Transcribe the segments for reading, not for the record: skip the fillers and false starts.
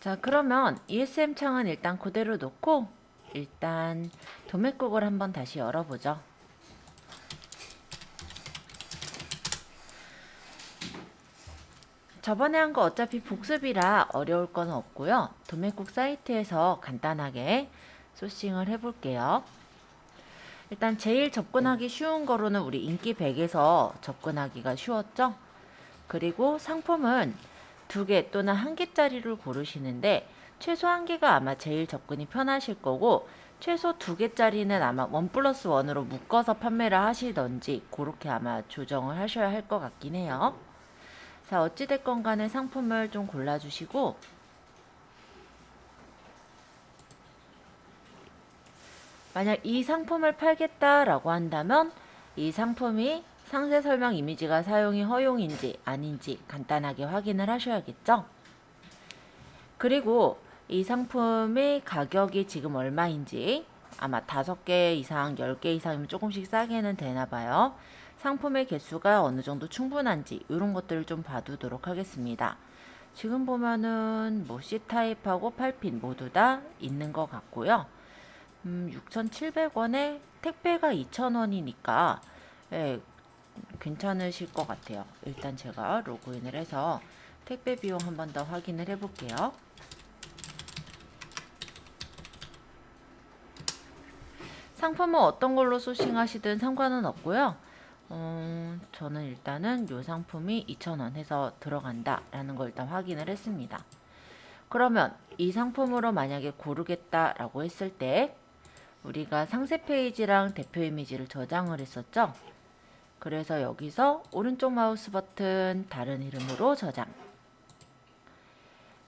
자, 그러면 ESM 창은 일단 그대로 놓고 일단 도매국을 한번 다시 열어보죠. 저번에 한 거 어차피 복습이라 어려울 건 없고요. 도매국 사이트에서 간단하게 소싱을 해볼게요. 일단 제일 접근하기 쉬운 거로는 우리 인기 100에서 접근하기가 쉬웠죠. 그리고 상품은 2개 또는 1개짜리를 고르시는데 최소 1개가 아마 제일 접근이 편하실 거고 최소 2개짜리는 아마 1+1으로 묶어서 판매를 하시던지 그렇게 아마 조정을 하셔야 할 것 같긴 해요. 자, 어찌됐건 간에 상품을 좀 골라주시고 만약 이 상품을 팔겠다라고 한다면 이 상품이 상세 설명 이미지가 사용이 허용인지 아닌지 간단하게 확인을 하셔야겠죠. 그리고 이 상품의 가격이 지금 얼마인지 아마 5개 이상, 10개 이상이면 조금씩 싸게는 되나봐요. 상품의 개수가 어느 정도 충분한지 이런 것들을 좀 봐두도록 하겠습니다. 지금 보면은 뭐 C타입하고 8핀 모두 다 있는 것 같고요. 6,700원에 택배가 2,000원이니까 예, 괜찮으실 것 같아요. 일단 제가 로그인을 해서 택배 비용 한 번 더 확인을 해볼게요. 상품은 어떤 걸로 소싱하시든 상관은 없고요. 저는 일단은 이 상품이 2,000원 해서 들어간다 라는 걸 일단 확인을 했습니다. 그러면 이 상품으로 만약에 고르겠다라고 했을 때 우리가 상세 페이지랑 대표 이미지를 저장을 했었죠. 그래서 여기서 오른쪽 마우스 버튼 다른 이름으로 저장.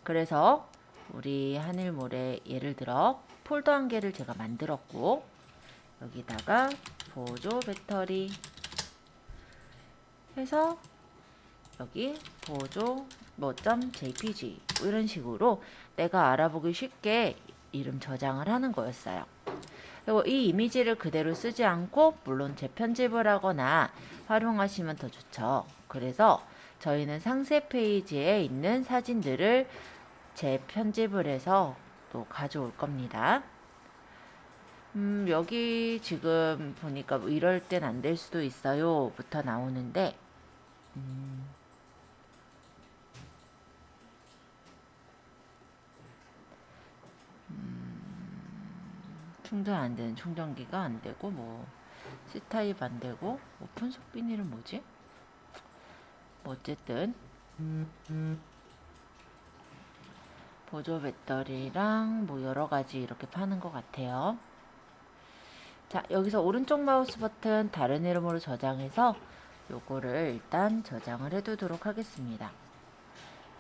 그래서 우리 하늘모래 예를 들어 폴더 한 개를 제가 만들었고 여기다가 보조 배터리 해서 여기 보조 .jpg 이런 식으로 내가 알아보기 쉽게 이름 저장을 하는 거였어요. 그리고 이 이미지를 그대로 쓰지 않고 물론 재편집을 하거나 활용하시면 더 좋죠. 그래서 저희는 상세 페이지에 있는 사진들을 재편집을 해서 또 가져올 겁니다. 여기 지금 보니까 뭐 이럴 땐 안 될 수도 있어요 부터 나오는데 충전 안 되는 충전기가 안 되고 뭐 C타입 안 되고 오픈 속비닐은 뭐지? 뭐 어쨌든 보조 배터리랑 뭐 여러 가지 이렇게 파는 것 같아요. 자, 여기서 오른쪽 마우스 버튼 다른 이름으로 저장해서 요거를 일단 저장을 해두도록 하겠습니다.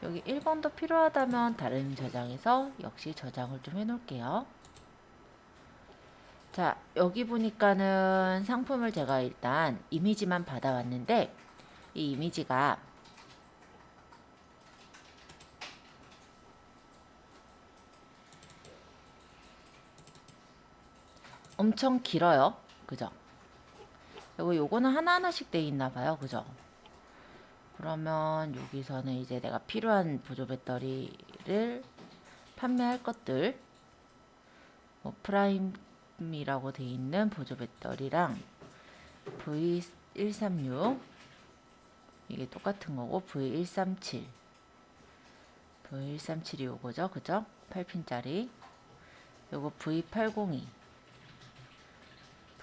여기 1번도 필요하다면 다른 저장해서 역시 저장을 좀 해놓을게요. 자, 여기 보니까는 상품을 제가 일단 이미지만 받아왔는데 이 이미지가 엄청 길어요. 그죠? 그리고 요거는 하나하나씩 돼 있나 봐요. 그죠? 그러면 여기서는 이제 내가 필요한 보조 배터리를 판매할 것들 뭐 프라임이라고 돼 있는 보조 배터리랑 V136 이게 똑같은 거고 V137 V137이 요거죠. 그죠? 8핀짜리 요거 V802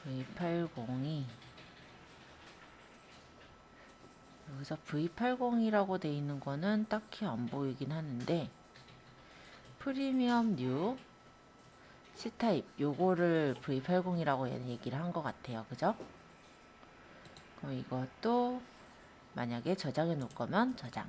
V802 여기서 V80이라고 돼 있는 거는 딱히 안 보이긴 하는데 프리미엄 뉴 C타입 요거를 V80이라고 얘기를 한 것 같아요. 그죠? 그럼 이것도 만약에 저장해 놓을 거면 저장.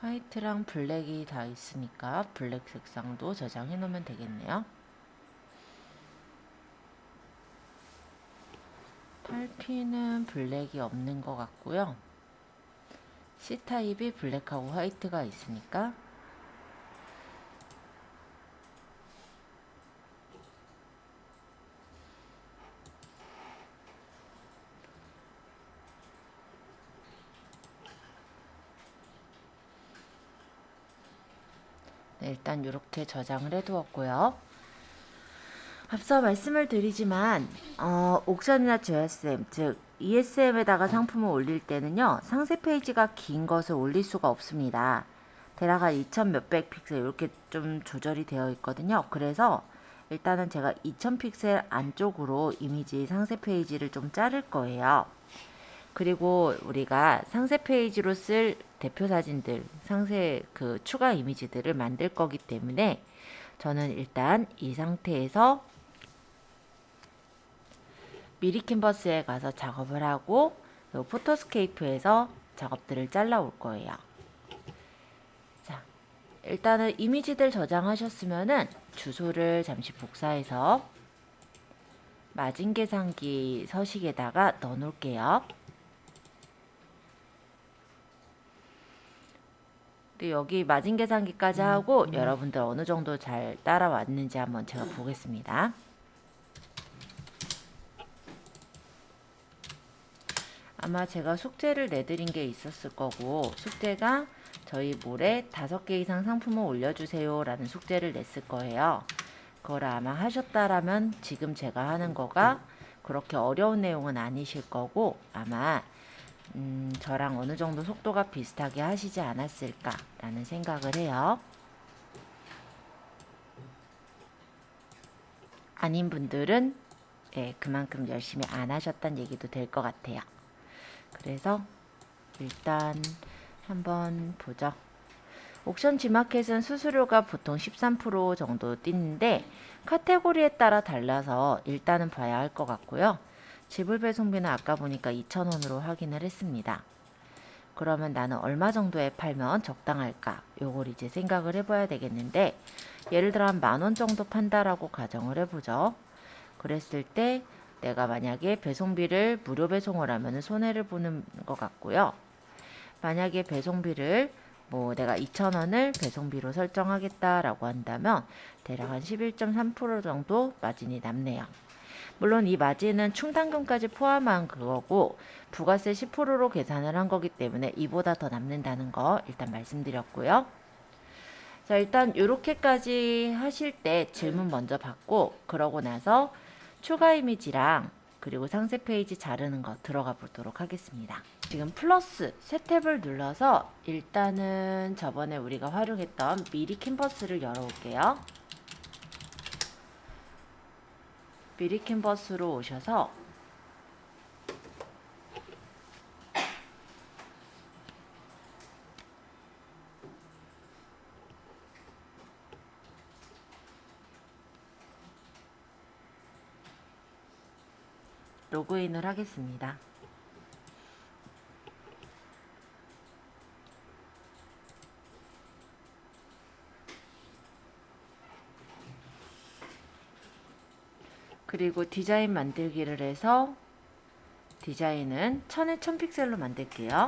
화이트랑 블랙이 다 있으니까 블랙 색상도 저장해 놓으면 되겠네요. 8P는 블랙이 없는 것 같고요. C타입이 블랙하고 화이트가 있으니까 네, 일단 이렇게 저장을 해 두었고요. 앞서 말씀을 드리지만 옥션이나 GSM, 즉 ESM에다가 상품을 올릴 때는요, 상세 페이지가 긴 것을 올릴 수가 없습니다. 대략 한 2000 몇백 픽셀 이렇게 좀 조절이 되어 있거든요. 그래서 일단은 제가 2000 픽셀 안쪽으로 이미지 상세 페이지를 좀 자를 거예요. 그리고 우리가 상세 페이지로 쓸 대표 사진들, 상세 그 추가 이미지들을 만들 거기 때문에 저는 일단 이 상태에서 미리 캔버스에 가서 작업을 하고 포토스케이프에서 작업들을 잘라 올 거예요. 자, 일단은 이미지들 저장하셨으면은 주소를 잠시 복사해서 마진 계산기 서식에다가 넣어 놓을게요. 여기 마진 계산기까지 하고 여러분들 어느 정도 잘 따라왔는지 한번 제가 보겠습니다. 아마 제가 숙제를 내드린 게 있었을 거고, 숙제가 저희 몰에 5개 이상 상품을 올려주세요 라는 숙제를 냈을 거예요. 그걸 아마 하셨다라면 지금 제가 하는 거가 그렇게 어려운 내용은 아니실 거고, 아마 저랑 어느 정도 속도가 비슷하게 하시지 않았을까 라는 생각을 해요. 아닌 분들은 그만큼 열심히 안 하셨다는 얘기도 될 것 같아요. 그래서 일단 한번 보죠. 옥션 G마켓은 수수료가 보통 13% 정도 뛰는데 카테고리에 따라 달라서 일단은 봐야 할 것 같고요. 지불 배송비는 아까 보니까 2,000원으로 확인을 했습니다. 그러면 나는 얼마 정도에 팔면 적당할까? 요걸 이제 생각을 해봐야 되겠는데, 예를 들어 한 10,000원 정도 판다라고 가정을 해보죠. 그랬을 때 내가 만약에 배송비를 무료 배송을 하면 손해를 보는 것 같고요. 만약에 배송비를 내가 2,000원을 배송비로 설정하겠다라고 한다면 대략 한 11.3% 정도 마진이 남네요. 물론 이 마진은 충당금까지 포함한 그거고 부가세 10%로 계산을 한 거기 때문에 이보다 더 남는다는 거 일단 말씀드렸고요. 자, 일단 이렇게까지 하실 때 질문 먼저 받고 그러고 나서 추가 이미지랑 그리고 상세 페이지 자르는 거 들어가 보도록 하겠습니다. 지금 플러스 새 탭을 눌러서 일단은 저번에 우리가 활용했던 미리 캔버스를 열어볼게요. 미리 캔버스로 오셔서 로그인을 하겠습니다. 그리고 디자인 만들기를 해서 디자인은 1000에 1000픽셀로 만들게요.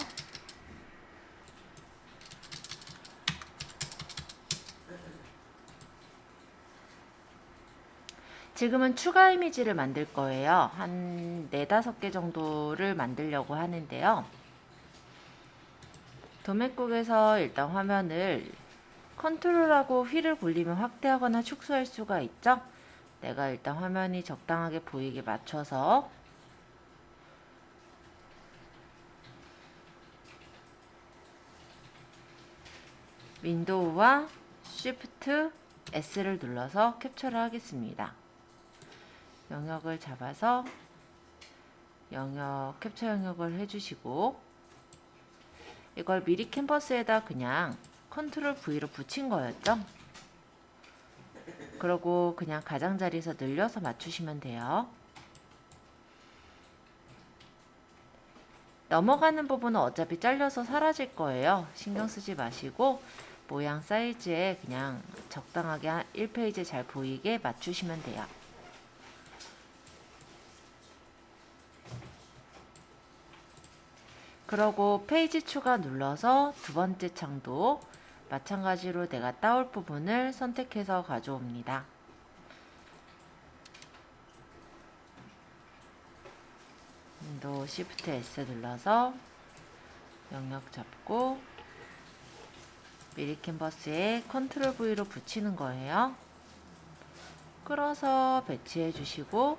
지금은 추가 이미지를 만들 거예요. 한 4, 5개 정도를 만들려고 하는데요. 도매국에서 일단 화면을 컨트롤하고 휠을 굴리면 확대하거나 축소할 수가 있죠. 내가 일단 화면이 적당하게 보이게 맞춰서 윈도우와 Shift S를 눌러서 캡처를 하겠습니다. 영역을 잡아서 영역 캡처 영역을 해주시고 이걸 미리 캔버스에다 그냥 컨트롤 V로 붙인 거였죠. 그러고 그냥 가장자리에서 늘려서 맞추시면 돼요. 넘어가는 부분은 어차피 잘려서 사라질 거예요. 신경 쓰지 마시고 모양 사이즈에 그냥 적당하게 1페이지 잘 보이게 맞추시면 돼요. 그러고 페이지 추가 눌러서 두 번째 창도 마찬가지로 내가 따올 부분을 선택해서 가져옵니다. 윈도우 Shift S 눌러서 영역 잡고 미리 캔버스에 컨트롤 V로 붙이는 거예요. 끌어서 배치해 주시고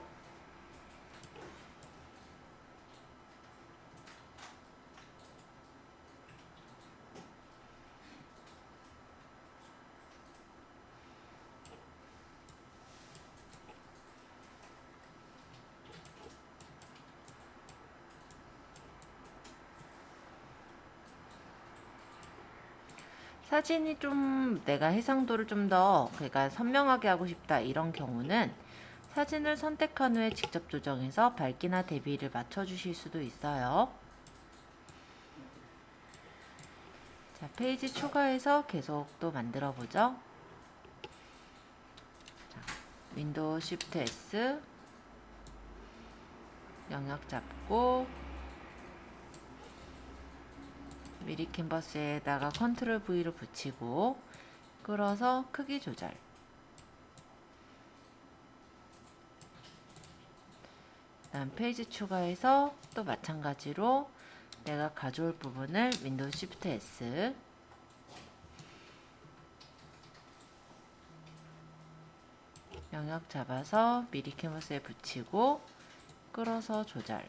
사진이 좀 내가 해상도를 좀 더 그러니까 선명하게 하고 싶다 이런 경우는 사진을 선택한 후에 직접 조정해서 밝기나 대비를 맞춰 주실 수도 있어요. 자, 페이지 추가해서 계속 또 만들어 보죠. 윈도우 Shift S 영역 잡고 미리 캔버스에다가 컨트롤 V로 붙이고 끌어서 크기 조절. 다음 페이지 추가해서 또 마찬가지로 내가 가져올 부분을 윈도우 Shift S 영역 잡아서 미리 캔버스에 붙이고 끌어서 조절.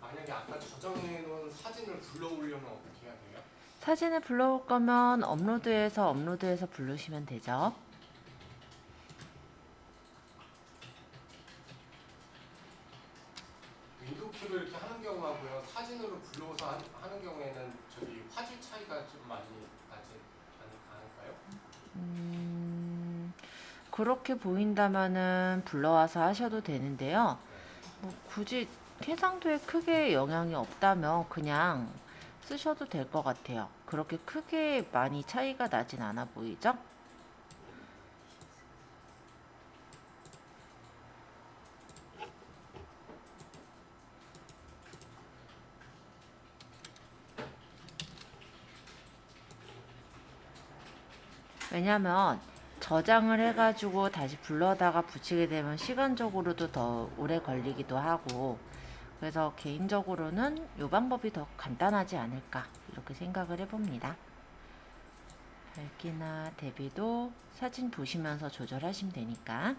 만약에 아까 저장해 놓은 사진을 불러오려면 어떻게 해야 돼요? 사진을 불러올 거면 업로드해서 부르시면 되죠. 윈도우 키를 이렇게 하는 경우하고요. 사진으로 불러서 하는 경우에는 저기 화질 차이가 좀 많이 나지 않을까요? 그렇게 보인다면은 불러와서 하셔도 되는데요. 뭐 굳이 해상도에 크게 영향이 없다면 그냥 쓰셔도 될 것 같아요. 그렇게 크게 많이 차이가 나진 않아 보이죠? 왜냐면 저장을 해가지고 다시 불러다가 붙이게 되면 시간적으로도 더 오래 걸리기도 하고 그래서 개인적으로는 이 방법이 더 간단하지 않을까 이렇게 생각을 해봅니다. 밝기나 대비도 사진 보시면서 조절하시면 되니까.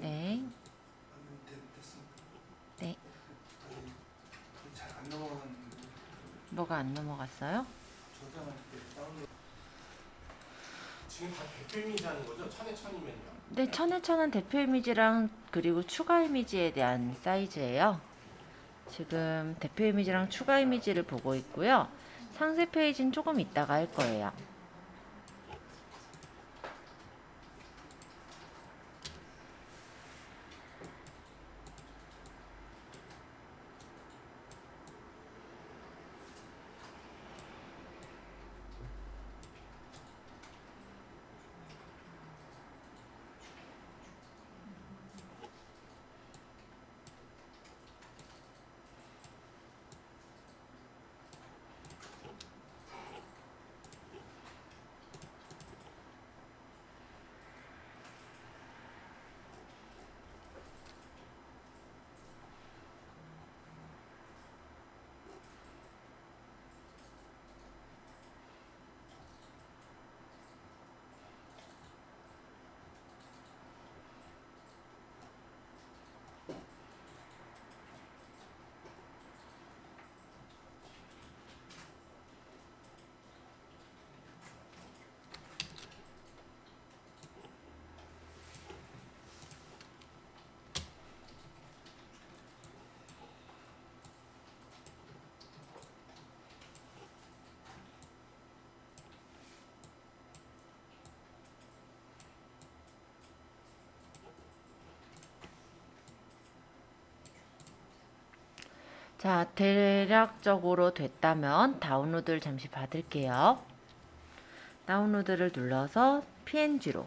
네. 네. 잘안 넘어가는 뭐가 안 넘어갔어요? 저장할 때 다운로드 지금 다 대표 이미지 하는 거죠? 천에 천이면요. 네, 천에 천은 대표 이미지랑 그리고 추가 이미지에 대한 사이즈예요. 지금 대표 이미지랑 추가 이미지를 보고 있고요. 상세 페이지는 조금 이따가 할 거예요. 자, 대략적으로 됐다면 다운로드를 잠시 받을게요. 다운로드를 눌러서 PNG로.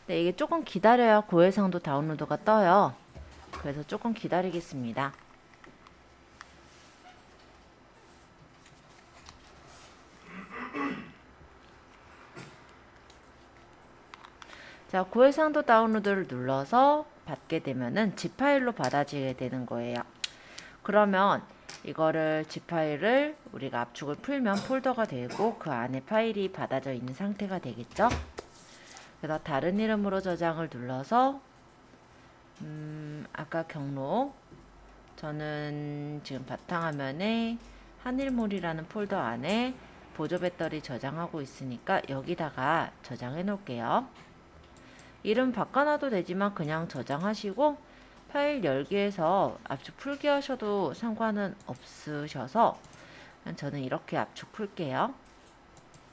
네, 이게 조금 기다려야 고해상도 다운로드가 떠요. 그래서 조금 기다리겠습니다. 자, 고해상도 다운로드를 눌러서 받게 되면은 zip 파일로 받아지게 되는 거예요. 그러면 이거를 zip 파일을 우리가 압축을 풀면 폴더가 되고 그 안에 파일이 받아져 있는 상태가 되겠죠. 그래서 다른 이름으로 저장을 눌러서 아까 경로 저는 지금 바탕화면에 하늘몰이라는 폴더 안에 보조 배터리 저장하고 있으니까 여기다가 저장해 놓을게요. 이름 바꿔놔도 되지만 그냥 저장하시고 파일 열기에서 압축 풀기 하셔도 상관은 없으셔서 저는 이렇게 압축 풀게요.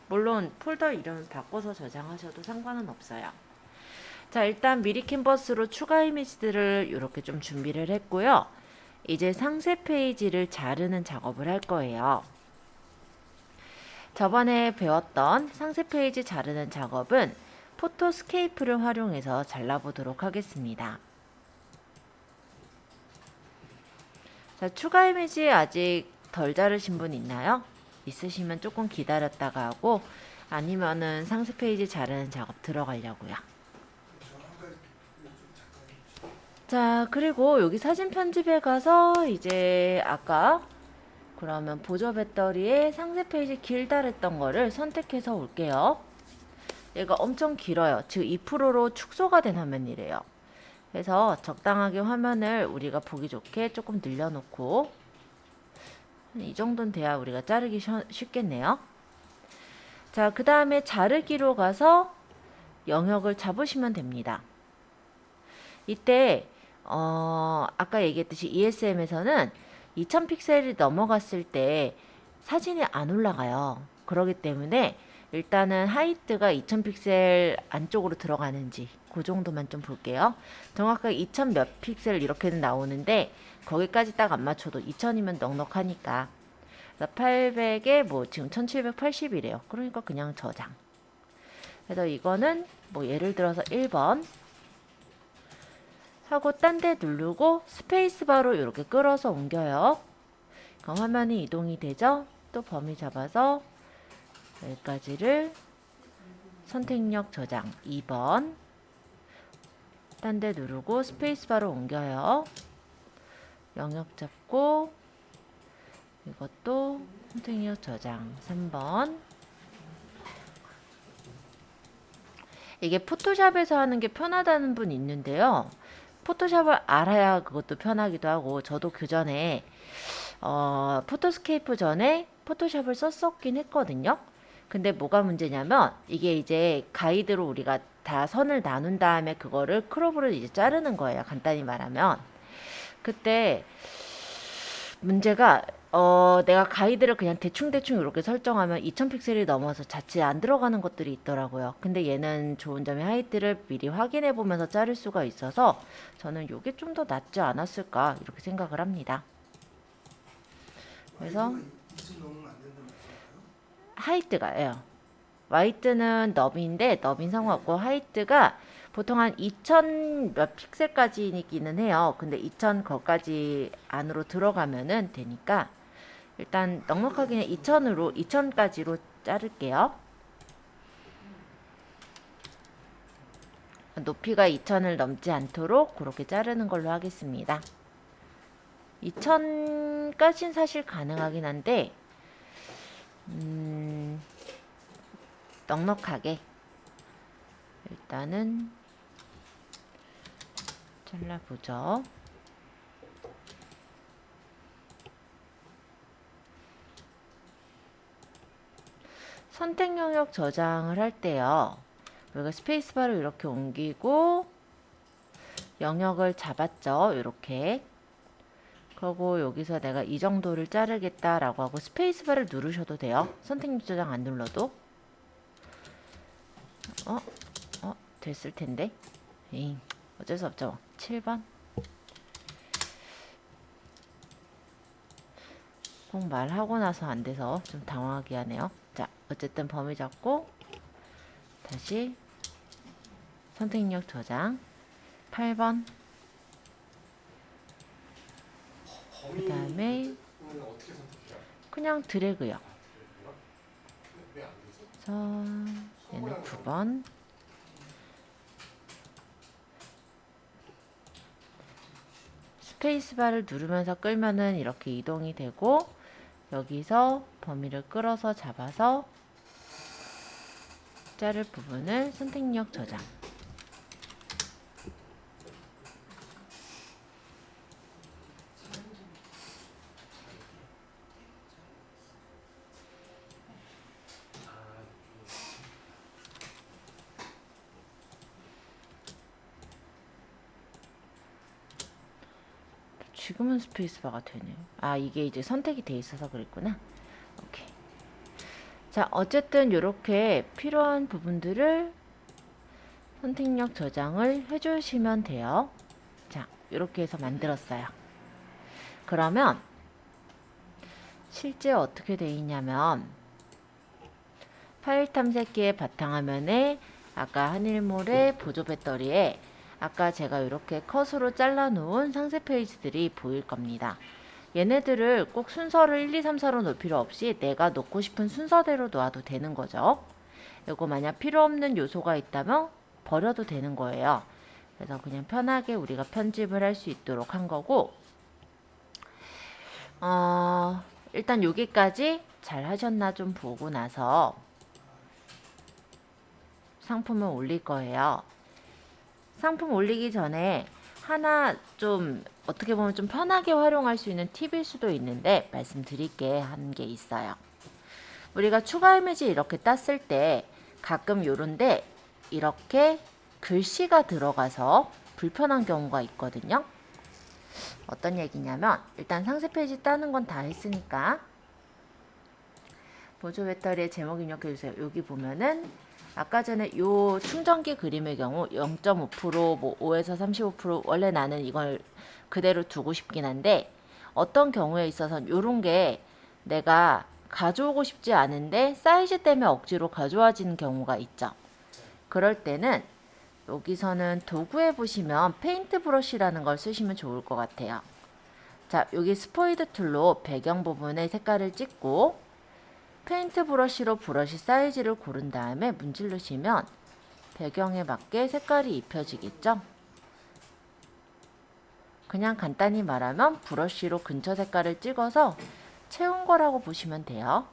물론 폴더 이름 바꿔서 저장하셔도 상관은 없어요. 자, 일단 미리 캔버스로 추가 이미지들을 이렇게 좀 준비를 했고요. 이제 상세 페이지를 자르는 작업을 할 거예요. 저번에 배웠던 상세 페이지 자르는 작업은 포토스케이프를 활용해서 잘라보도록 하겠습니다. 자, 추가 이미지 아직 덜 자르신 분 있나요? 있으시면 조금 기다렸다가 하고 아니면은 상세 페이지 자르는 작업 들어가려고요. 자, 그리고 여기 사진 편집에 가서 이제 아까 그러면 보조 배터리에 상세 페이지 길다 했던 거를 선택해서 올게요. 얘가 엄청 길어요. 즉 2%로 축소가 된 화면이래요. 그래서 적당하게 화면을 우리가 보기 좋게 조금 늘려놓고 이 정도는 돼야 우리가 자르기 쉽겠네요. 자, 그 다음에 자르기로 가서 영역을 잡으시면 됩니다. 이때 아까 얘기했듯이 ESM에서는 2000픽셀이 넘어갔을 때 사진이 안 올라가요. 그렇기 때문에 일단은 하이트가 2000픽셀 안쪽으로 들어가는지 그 정도만 좀 볼게요. 정확하게 2000 몇 픽셀 이렇게는 나오는데 거기까지 딱 안 맞춰도 2000이면 넉넉하니까 800에 뭐 지금 1780이래요. 그러니까 그냥 저장. 그래서 이거는 뭐 예를 들어서 1번 하고 딴 데 누르고 스페이스바로 이렇게 끌어서 옮겨요. 그럼 화면이 이동이 되죠. 또 범위 잡아서 여기까지를 선택력 저장 2번 딴 데 누르고 스페이스바로 옮겨요. 영역 잡고 이것도 선택력 저장 3번. 이게 포토샵에서 하는 게 편하다는 분 있는데요. 포토샵을 알아야 그것도 편하기도 하고 저도 그 전에 포토스케이프 전에 포토샵을 썼었긴 했거든요. 근데 뭐가 문제냐면 이게 이제 가이드로 우리가 다 선을 나눈 다음에 그거를 크롭으로 이제 자르는 거예요. 간단히 말하면. 그때 문제가 내가 가이드를 그냥 대충대충 이렇게 설정하면 2000픽셀이 넘어서 자칫 안 들어가는 것들이 있더라고요. 근데 얘는 좋은 점이 하이트를 미리 확인해 보면서 자를 수가 있어서 저는 이게 좀 더 낫지 않았을까 이렇게 생각을 합니다. 그래서 하이트가요. 화이트는 너비인데 너비는 상관없고 하이트가 보통 한 2000 몇 픽셀까지이기는 해요. 근데 2000 거까지 안으로 들어가면은 되니까 일단 넉넉하게 2000으로 2000까지로 자를게요. 높이가 2000을 넘지 않도록 그렇게 자르는 걸로 하겠습니다. 2000까지는 사실 가능하긴 한데 넉넉하게 일단은 잘라보죠. 선택 영역 저장을 할 때요. 우리가 스페이스바로 이렇게 옮기고 영역을 잡았죠. 이렇게. 그리고 여기서 내가 이 정도를 자르겠다라고 하고 스페이스바를 누르셔도 돼요. 선택 저장 안 눌러도. 됐을 텐데. 어쩔 수 없죠. 7번. 꼭 말하고 나서 안 돼서 좀 당황하게 하네요. 자, 어쨌든 범위 잡고 다시 선택력 저장 8번 그 다음에 범위는 어떻게 선택해요? 그냥 드래그요. 왜 안 되지? 그래서 얘는 9번 스페이스바를 누르면서 끌면은 이렇게 이동이 되고 여기서 범위를 끌어서 잡아서 자를 부분을 선택력 저장. 지금은 스페이스바가 되네요. 아, 이게 이제 선택이 돼 있어서 그랬구나. 오케이. 자, 어쨌든 이렇게 필요한 부분들을 선택력 저장을 해주시면 돼요. 자, 이렇게 해서 만들었어요. 그러면 실제 어떻게 돼 있냐면 파일 탐색기의 바탕화면에 아까 한일몰의 보조 배터리에 아까 제가 이렇게 컷으로 잘라 놓은 상세 페이지들이 보일 겁니다. 얘네들을 꼭 순서를 1, 2, 3, 4로 놓을 필요 없이 내가 놓고 싶은 순서대로 놓아도 되는 거죠. 이거 만약 필요 없는 요소가 있다면 버려도 되는 거예요. 그래서 그냥 편하게 우리가 편집을 할 수 있도록 한 거고 일단 여기까지 잘 하셨나 좀 보고 나서 상품을 올릴 거예요. 상품 올리기 전에 하나 좀 어떻게 보면 좀 편하게 활용할 수 있는 팁일 수도 있는데 말씀드릴게 한 게 있어요. 우리가 추가 이미지 이렇게 땄을 때 가끔 요런데 이렇게 글씨가 들어가서 불편한 경우가 있거든요. 어떤 얘기냐면 일단 상세 페이지 따는 건 다 했으니까 보조 배터리의 제목 입력해 주세요. 여기 보면은 아까 전에 요 충전기 그림의 경우 0.5% 뭐 5에서 35% 원래 나는 이걸 그대로 두고 싶긴 한데 어떤 경우에 있어서는 요런 게 내가 가져오고 싶지 않은데 사이즈 때문에 억지로 가져와지는 경우가 있죠. 그럴 때는 여기서는 도구에 보시면 페인트 브러쉬라는 걸 쓰시면 좋을 것 같아요. 자, 여기 스포이드 툴로 배경 부분에 색깔을 찍고 페인트 브러쉬로 브러쉬 사이즈를 고른 다음에 문지르시면 배경에 맞게 색깔이 입혀지겠죠? 그냥 간단히 말하면 브러쉬로 근처 색깔을 찍어서 채운 거라고 보시면 돼요.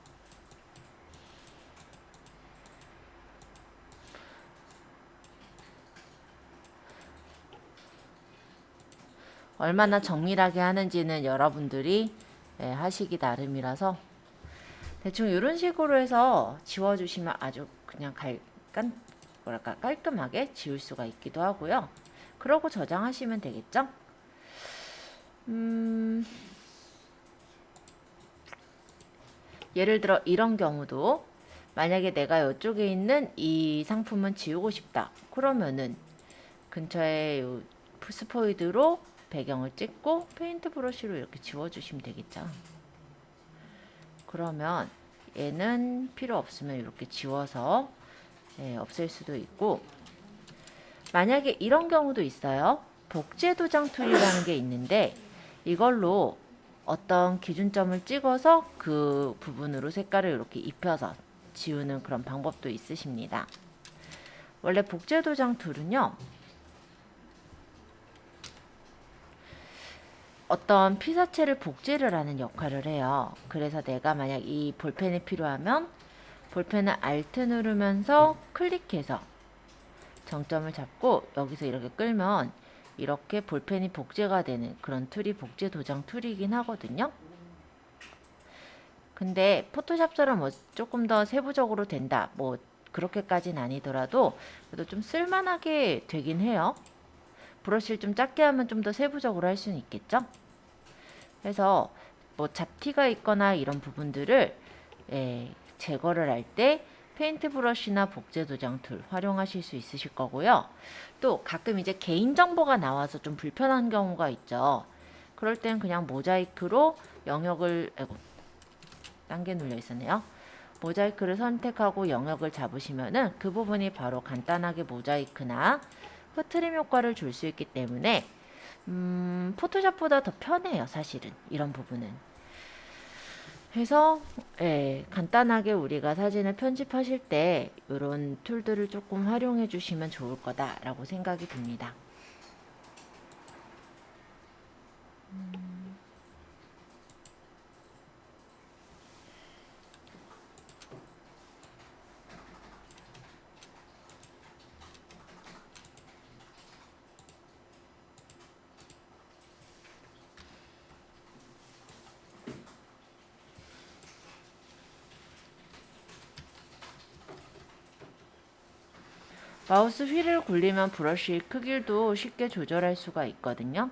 얼마나 정밀하게 하는지는 여러분들이 하시기 나름이라서 대충 이런 식으로 해서 지워주시면 아주 그냥 깔끔하게 지울 수가 있기도 하고요. 그러고 저장하시면 되겠죠? 예를 들어 이런 경우도 만약에 내가 이쪽에 있는 이 상품은 지우고 싶다. 그러면은 근처에 요 스포이드로 배경을 찍고 페인트 브러쉬로 이렇게 지워주시면 되겠죠. 그러면 얘는 필요 없으면 이렇게 지워서 없앨 수도 있고 만약에 이런 경우도 있어요. 복제 도장 툴이라는 게 있는데 이걸로 어떤 기준점을 찍어서 그 부분으로 색깔을 이렇게 입혀서 지우는 그런 방법도 있으십니다. 원래 복제 도장 툴은요. 어떤 피사체를 복제를 하는 역할을 해요. 그래서 내가 만약 이 볼펜이 필요하면 볼펜을 Alt 누르면서 클릭해서 정점을 잡고 여기서 이렇게 끌면 이렇게 볼펜이 복제가 되는 그런 툴이 복제 도장 툴이긴 하거든요. 근데 포토샵처럼 뭐 조금 더 세부적으로 된다. 뭐 그렇게까지는 아니더라도 그래도 좀 쓸만하게 되긴 해요. 브러쉬를 좀 작게 하면 좀 더 세부적으로 할 수는 있겠죠. 그래서 뭐 잡티가 있거나 이런 부분들을 제거를 할 때 페인트 브러쉬나 복제 도장 툴 활용하실 수 있으실 거고요. 또 가끔 이제 개인정보가 나와서 좀 불편한 경우가 있죠. 그럴 땐 그냥 모자이크로 영역을 딴 게 눌려 있었네요. 모자이크를 선택하고 영역을 잡으시면은 그 부분이 바로 간단하게 모자이크나 흐트림 효과를 줄 수 있기 때문에 포토샵보다 더 편해요, 사실은 이런 부분은. 그래서 간단하게 우리가 사진을 편집하실 때 이런 툴들을 조금 활용해 주시면 좋을 거다라고 생각이 듭니다. 마우스 휠을 굴리면 브러쉬 크기도 쉽게 조절할 수가 있거든요.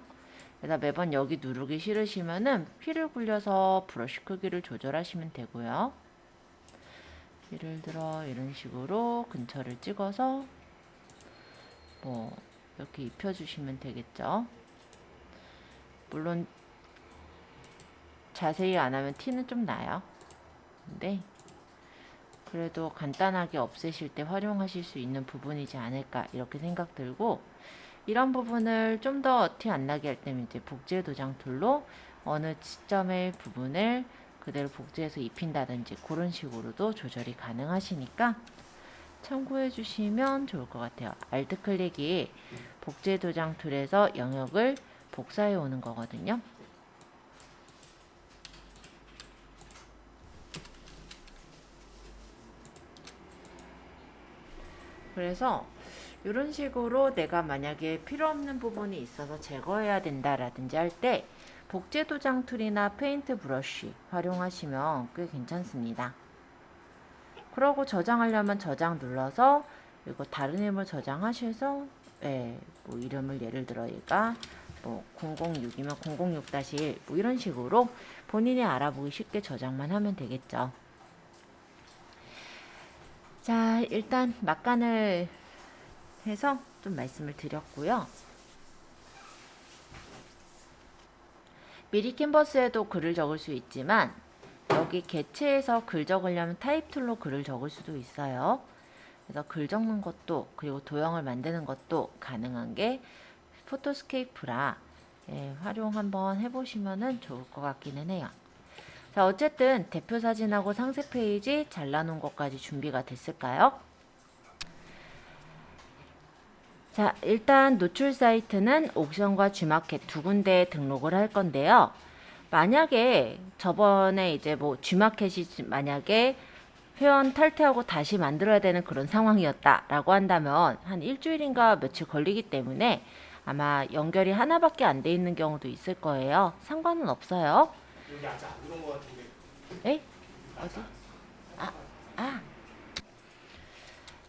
그래서 매번 여기 누르기 싫으시면은 휠을 굴려서 브러쉬 크기를 조절하시면 되고요. 예를 들어 이런 식으로 근처를 찍어서 뭐 이렇게 입혀주시면 되겠죠. 물론 자세히 안 하면 티는 좀 나요. 근데 그래도 간단하게 없애실 때 활용하실 수 있는 부분이지 않을까 이렇게 생각 들고, 이런 부분을 좀 더 티 안 나게 할 때는 이제 복제 도장 툴로 어느 시점의 부분을 그대로 복제해서 입힌다든지 그런 식으로도 조절이 가능하시니까 참고해 주시면 좋을 것 같아요. 알트 클릭이 복제 도장 툴에서 영역을 복사해 오는 거거든요. 그래서 이런 식으로 내가 만약에 필요 없는 부분이 있어서 제거해야 된다라든지 할 때 복제 도장 툴이나 페인트 브러쉬 활용하시면 꽤 괜찮습니다. 그러고 저장하려면 저장 눌러서 이거 다른 이름을 저장하셔서 뭐 이름을 예를 들어 얘가 뭐 006이면 006-1 뭐 이런 식으로 본인이 알아보기 쉽게 저장만 하면 되겠죠. 자, 일단 막간을 해서 좀 말씀을 드렸고요. 미리 캔버스에도 글을 적을 수 있지만 여기 개체에서 글 적으려면 타입 툴로 글을 적을 수도 있어요. 그래서 글 적는 것도 그리고 도형을 만드는 것도 가능한 게 포토스케이프라 활용 한번 해보시면 좋을 것 같기는 해요. 자, 어쨌든 대표 사진하고 상세 페이지 잘라놓은 것까지 준비가 됐을까요? 자, 일단 노출 사이트는 옥션과 G마켓 두 군데에 등록을 할 건데요. 만약에 저번에 이제 뭐 G마켓이 만약에 회원 탈퇴하고 다시 만들어야 되는 그런 상황이었다라고 한다면 한 일주일인가 며칠 걸리기 때문에 아마 연결이 하나밖에 안 돼 있는 경우도 있을 거예요. 상관은 없어요. 여기 아직 안 들어온 것 같은데. 에? 어디?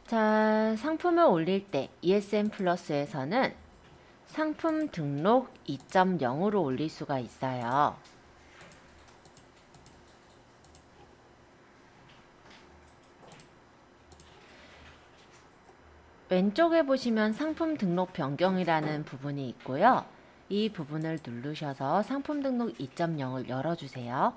자, 상품을 올릴 때 ESM 플러스에서는 상품 등록 2.0으로 올릴 수가 있어요. 왼쪽에 보시면 상품 등록 변경이라는 부분이 있고요. 이 부분을 누르셔서 상품 등록 2.0을 열어주세요.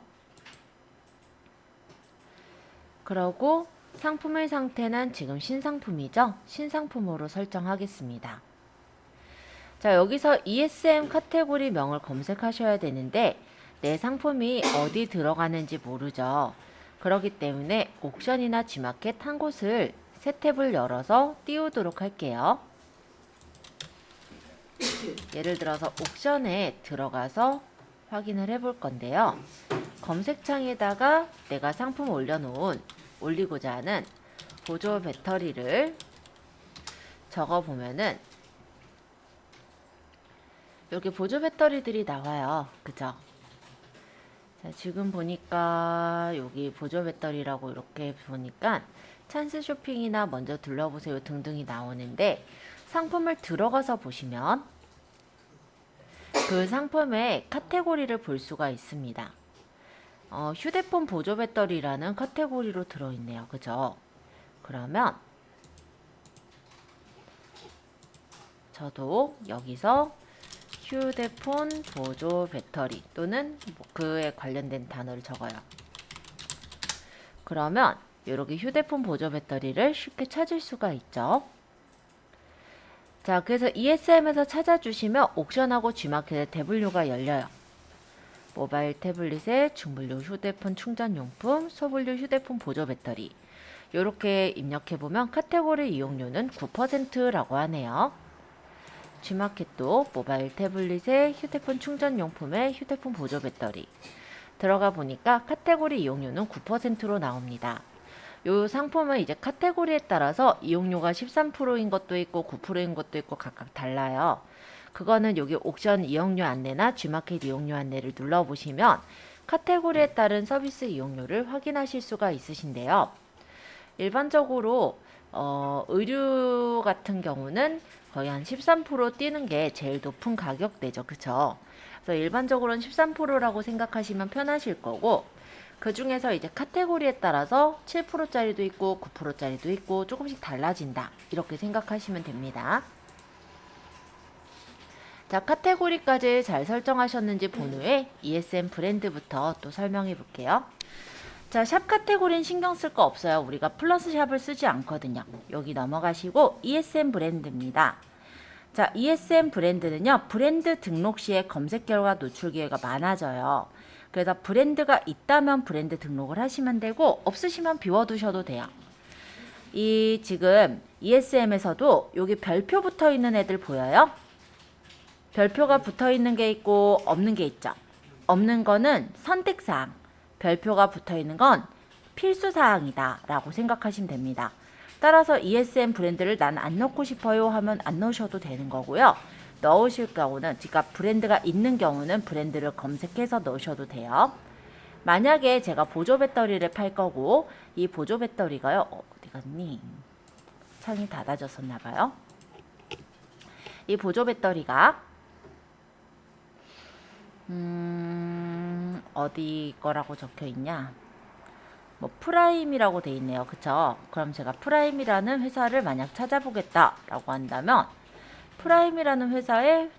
그러고 상품의 상태는 지금 신상품이죠? 신상품으로 설정하겠습니다. 자, 여기서 ESM 카테고리 명을 검색하셔야 되는데 내 상품이 어디 들어가는지 모르죠. 그렇기 때문에 옥션이나 G마켓 한 곳을 새 탭을 열어서 띄우도록 할게요. 예를 들어서 옥션에 들어가서 확인을 해볼 건데요. 검색창에다가 내가 상품 올리고자 하는 보조 배터리를 적어보면은 여기 보조 배터리들이 나와요. 그죠? 자, 지금 보니까 여기 보조 배터리라고 이렇게 보니까 찬스 쇼핑이나 먼저 둘러보세요 등등이 나오는데 상품을 들어가서 보시면 그 상품의 카테고리를 볼 수가 있습니다. 휴대폰 보조 배터리라는 카테고리로 들어있네요. 그죠? 그러면 저도 여기서 휴대폰 보조 배터리 또는 뭐 그에 관련된 단어를 적어요. 그러면 이렇게 휴대폰 보조 배터리를 쉽게 찾을 수가 있죠. 자, 그래서 ESM에서 찾아주시면 옥션하고 G마켓의 탭블류가 열려요. 모바일 태블릿의 중분류 휴대폰 충전용품, 소분류 휴대폰 보조 배터리. 이렇게 입력해보면 카테고리 이용료는 9%라고 하네요. G마켓도 모바일 태블릿의 휴대폰 충전용품의 휴대폰 보조 배터리. 들어가 보니까 카테고리 이용료는 9%로 나옵니다. 요 상품은 이제 카테고리에 따라서 이용료가 13%인 것도 있고 9%인 것도 있고 각각 달라요. 그거는 여기 옥션 이용료 안내나 G마켓 이용료 안내를 눌러보시면 카테고리에 따른 서비스 이용료를 확인하실 수가 있으신데요. 일반적으로 의류 같은 경우는 거의 한 13% 뛰는 게 제일 높은 가격대죠. 그쵸? 그래서 일반적으로는 13%라고 생각하시면 편하실 거고, 그 중에서 이제 카테고리에 따라서 7%짜리도 있고 9%짜리도 있고 조금씩 달라진다. 이렇게 생각하시면 됩니다. 자, 카테고리까지 잘 설정하셨는지 본 후에 ESM 브랜드부터 또 설명해 볼게요. 자, 샵 카테고리는 신경 쓸 거 없어요. 우리가 플러스 샵을 쓰지 않거든요. 여기 넘어가시고 ESM 브랜드입니다. 자, ESM 브랜드는요, 브랜드 등록 시에 검색 결과 노출 기회가 많아져요. 그래서 브랜드가 있다면 브랜드 등록을 하시면 되고, 없으시면 비워두셔도 돼요. 이 지금 ESM에서도 여기 별표 붙어 있는 애들 보여요? 별표가 붙어 있는 게 있고 없는 게 있죠. 없는 거는 선택사항, 별표가 붙어 있는 건 필수사항이다 라고 생각하시면 됩니다. 따라서 ESM 브랜드를 난 안 넣고 싶어요 하면 안 넣으셔도 되는 거고요. 넣으실 경우는, 그러니까 브랜드가 있는 경우는 브랜드를 검색해서 넣으셔도 돼요. 만약에 제가 보조 배터리를 팔 거고, 이 보조 배터리가요, 어디 갔니? 창이 닫아졌었나 봐요. 이 보조 배터리가 어디 거라고 적혀 있냐? 뭐 프라임이라고 돼 있네요. 그쵸? 그럼 제가 프라임이라는 회사를 만약 찾아보겠다라고 한다면 프라임이라는 회사의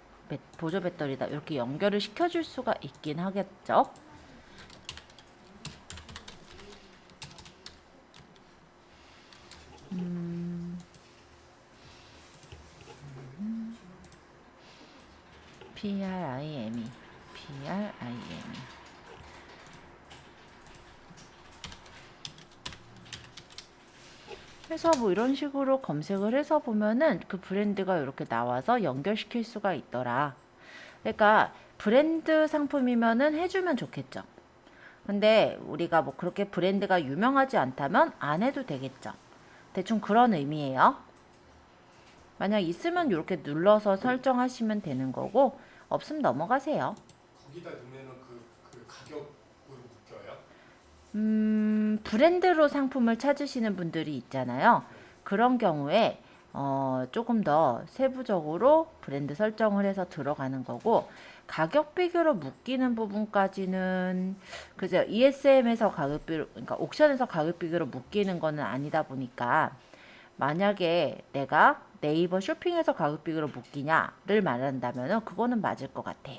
보조 배터리다. 이렇게 연결을 시켜줄 수가 있긴 하겠죠. PRIME 해서 뭐 이런 식으로 검색을 해서 보면은 그 브랜드가 이렇게 나와서 연결시킬 수가 있더라. 그러니까 브랜드 상품이면은 해주면 좋겠죠. 근데 우리가 뭐 그렇게 브랜드가 유명하지 않다면 안 해도 되겠죠. 대충 그런 의미예요. 만약 있으면 이렇게 눌러서 설정하시면 되는 거고, 없으면 넘어가세요. 거기다 넣으면은 그 가격으로 묶여요? 브랜드로 상품을 찾으시는 분들이 있잖아요. 그런 경우에 조금 더 세부적으로 브랜드 설정을 해서 들어가는 거고, 가격 비교로 묶이는 부분까지는 그죠. ESM에서 가격 비교, 그러니까 옥션에서 가격 비교로 묶이는 거는 아니다 보니까, 만약에 내가 네이버 쇼핑에서 가격 비교로 묶이냐를 말한다면 그거는 맞을 것 같아요.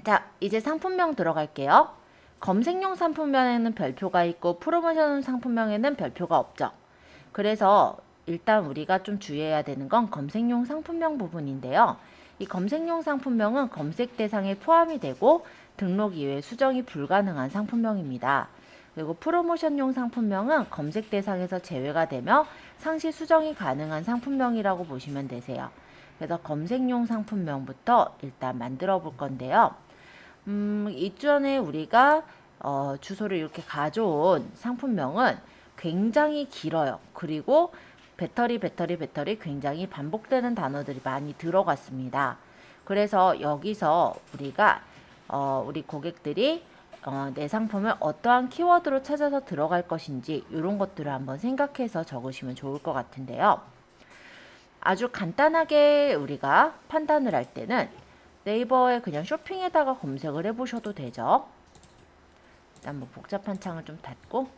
자, 이제 상품명 들어갈게요. 검색용 상품명에는 별표가 있고 프로모션 상품명에는 별표가 없죠. 그래서 일단 우리가 좀 주의해야 되는 건 검색용 상품명 부분인데요. 이 검색용 상품명은 검색 대상에 포함이 되고 등록 이외에 수정이 불가능한 상품명입니다. 그리고 프로모션용 상품명은 검색 대상에서 제외가 되며 상시 수정이 가능한 상품명이라고 보시면 되세요. 그래서 검색용 상품명부터 일단 만들어 볼 건데요. 이전에 우리가 주소를 이렇게 가져온 상품명은 굉장히 길어요. 그리고 배터리 굉장히 반복되는 단어들이 많이 들어갔습니다. 그래서 여기서 우리가 우리 고객들이 내 상품을 어떠한 키워드로 찾아서 들어갈 것인지 이런 것들을 한번 생각해서 적으시면 좋을 것 같은데요. 아주 간단하게 우리가 판단을 할 때는 네이버에 그냥 쇼핑에다가 검색을 해보셔도 되죠. 일단 뭐 복잡한 창을 좀 닫고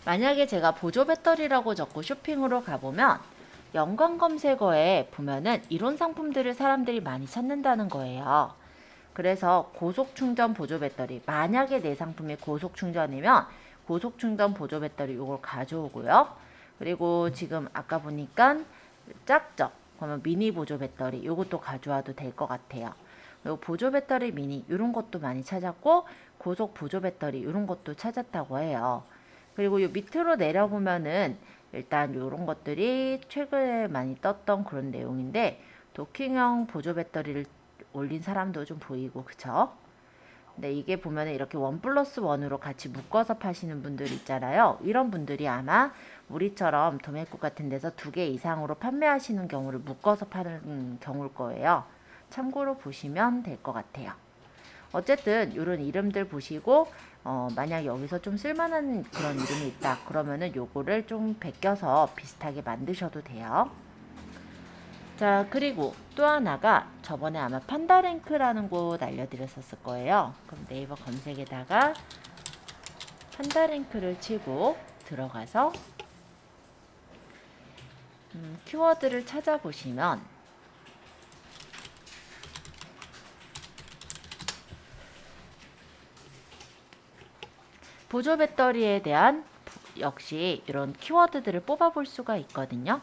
만약에 제가 보조 배터리라고 적고 쇼핑으로 가보면 연관 검색어에 보면은 이런 상품들을 사람들이 많이 찾는다는 거예요. 그래서 고속 충전 보조 배터리, 만약에 내 상품이 고속 충전이면 고속 충전 보조 배터리 이걸 가져오고요. 그리고 지금 아까 보니까 작죠? 그러면 미니 보조 배터리 이것도 가져와도 될 것 같아요. 그리고 보조 배터리 미니 이런 것도 많이 찾았고 고속 보조 배터리 이런 것도 찾았다고 해요. 그리고 요 밑으로 내려보면은 일단 이런 것들이 최근에 많이 떴던 그런 내용인데 도킹형 보조 배터리를 올린 사람도 좀 보이고 그쵸? 근데 이게 보면은 이렇게 1+1으로 같이 묶어서 파시는 분들 있잖아요. 이런 분들이 아마 우리처럼 도매국 같은 데서 2개 이상으로 판매하시는 경우를 묶어서 파는 경우일 거예요. 참고로 보시면 될 것 같아요. 어쨌든 이런 이름들 보시고 만약 여기서 좀 쓸만한 그런 이름이 있다 그러면은 요거를 좀 베껴서 비슷하게 만드셔도 돼요. 자, 그리고 또 하나가 저번에 아마 판다랭크라는 곳 알려드렸었을 거예요. 그럼 네이버 검색에다가 판다랭크를 치고 들어가서 키워드를 찾아보시면 보조 배터리에 대한 역시 이런 키워드들을 뽑아볼 수가 있거든요.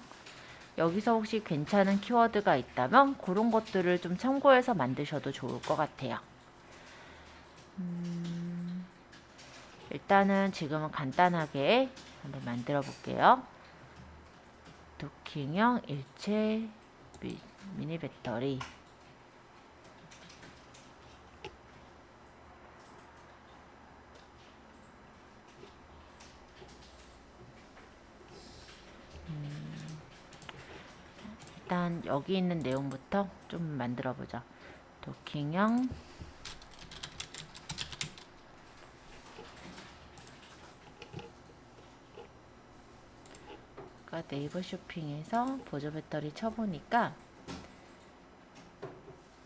여기서 혹시 괜찮은 키워드가 있다면 그런 것들을 좀 참고해서 만드셔도 좋을 것 같아요. 일단은 지금은 간단하게 한번 만들어 볼게요. 도킹형 일체 미니 배터리 일단 여기 있는 내용부터 좀 만들어 보죠. 도킹형 네이버 쇼핑에서 보조 배터리 쳐보니까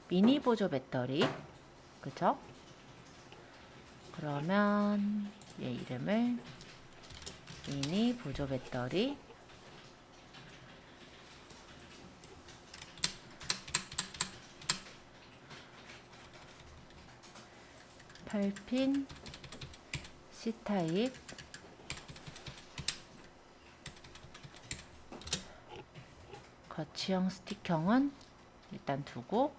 미니 보조 배터리 그쵸? 그러면 얘 이름을 미니 보조 배터리 8핀 C타입 거치형 스틱형은 일단 두고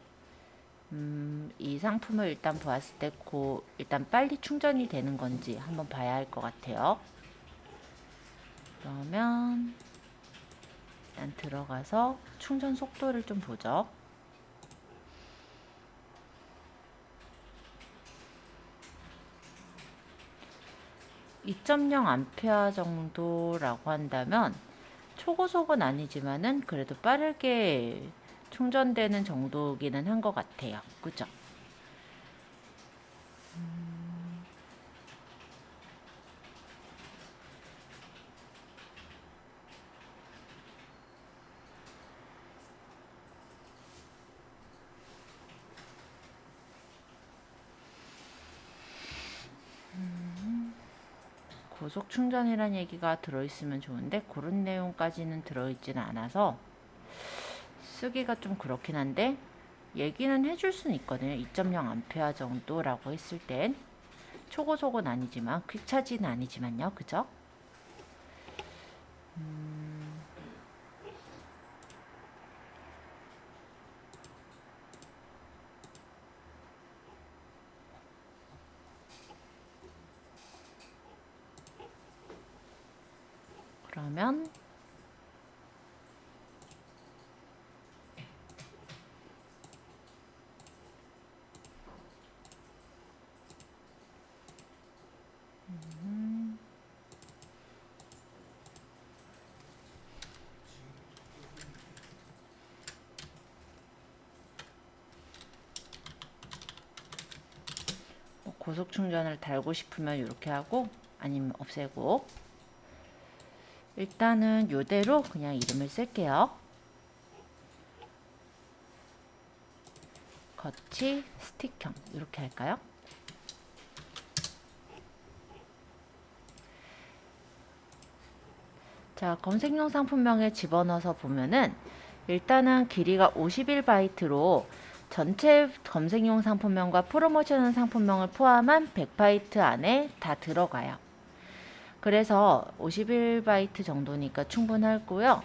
이 상품을 일단 보았을 때 일단 빨리 충전이 되는 건지 한번 봐야 할 것 같아요. 그러면 일단 들어가서 충전 속도를 좀 보죠. (2.0A) 정도라고 한다면 초고속은 아니지만은 그래도 빠르게 충전되는 정도기는 한 것 같아요. 그죠? 고속 충전이란 얘기가 들어있으면 좋은데 그런 내용까지는 들어있지는 않아서 쓰기가 좀 그렇긴 한데 얘기는 해줄 수는 있거든요. 2.0A 정도라고 했을 땐 초고속은 아니지만 퀵차지는 아니지만요. 그죠? 그러면 고속 충전을 달고 싶으면 이렇게 하고 아니면 없애고 일단은 이대로 그냥 이름을 쓸게요. 거치 스틱형 이렇게 할까요? 자, 검색용 상품명에 집어넣어서 보면은 일단은 길이가 51바이트로 전체 검색용 상품명과 프로모션 상품명을 포함한 100바이트 안에 다 들어가요. 그래서 51바이트 정도니까 충분하고요.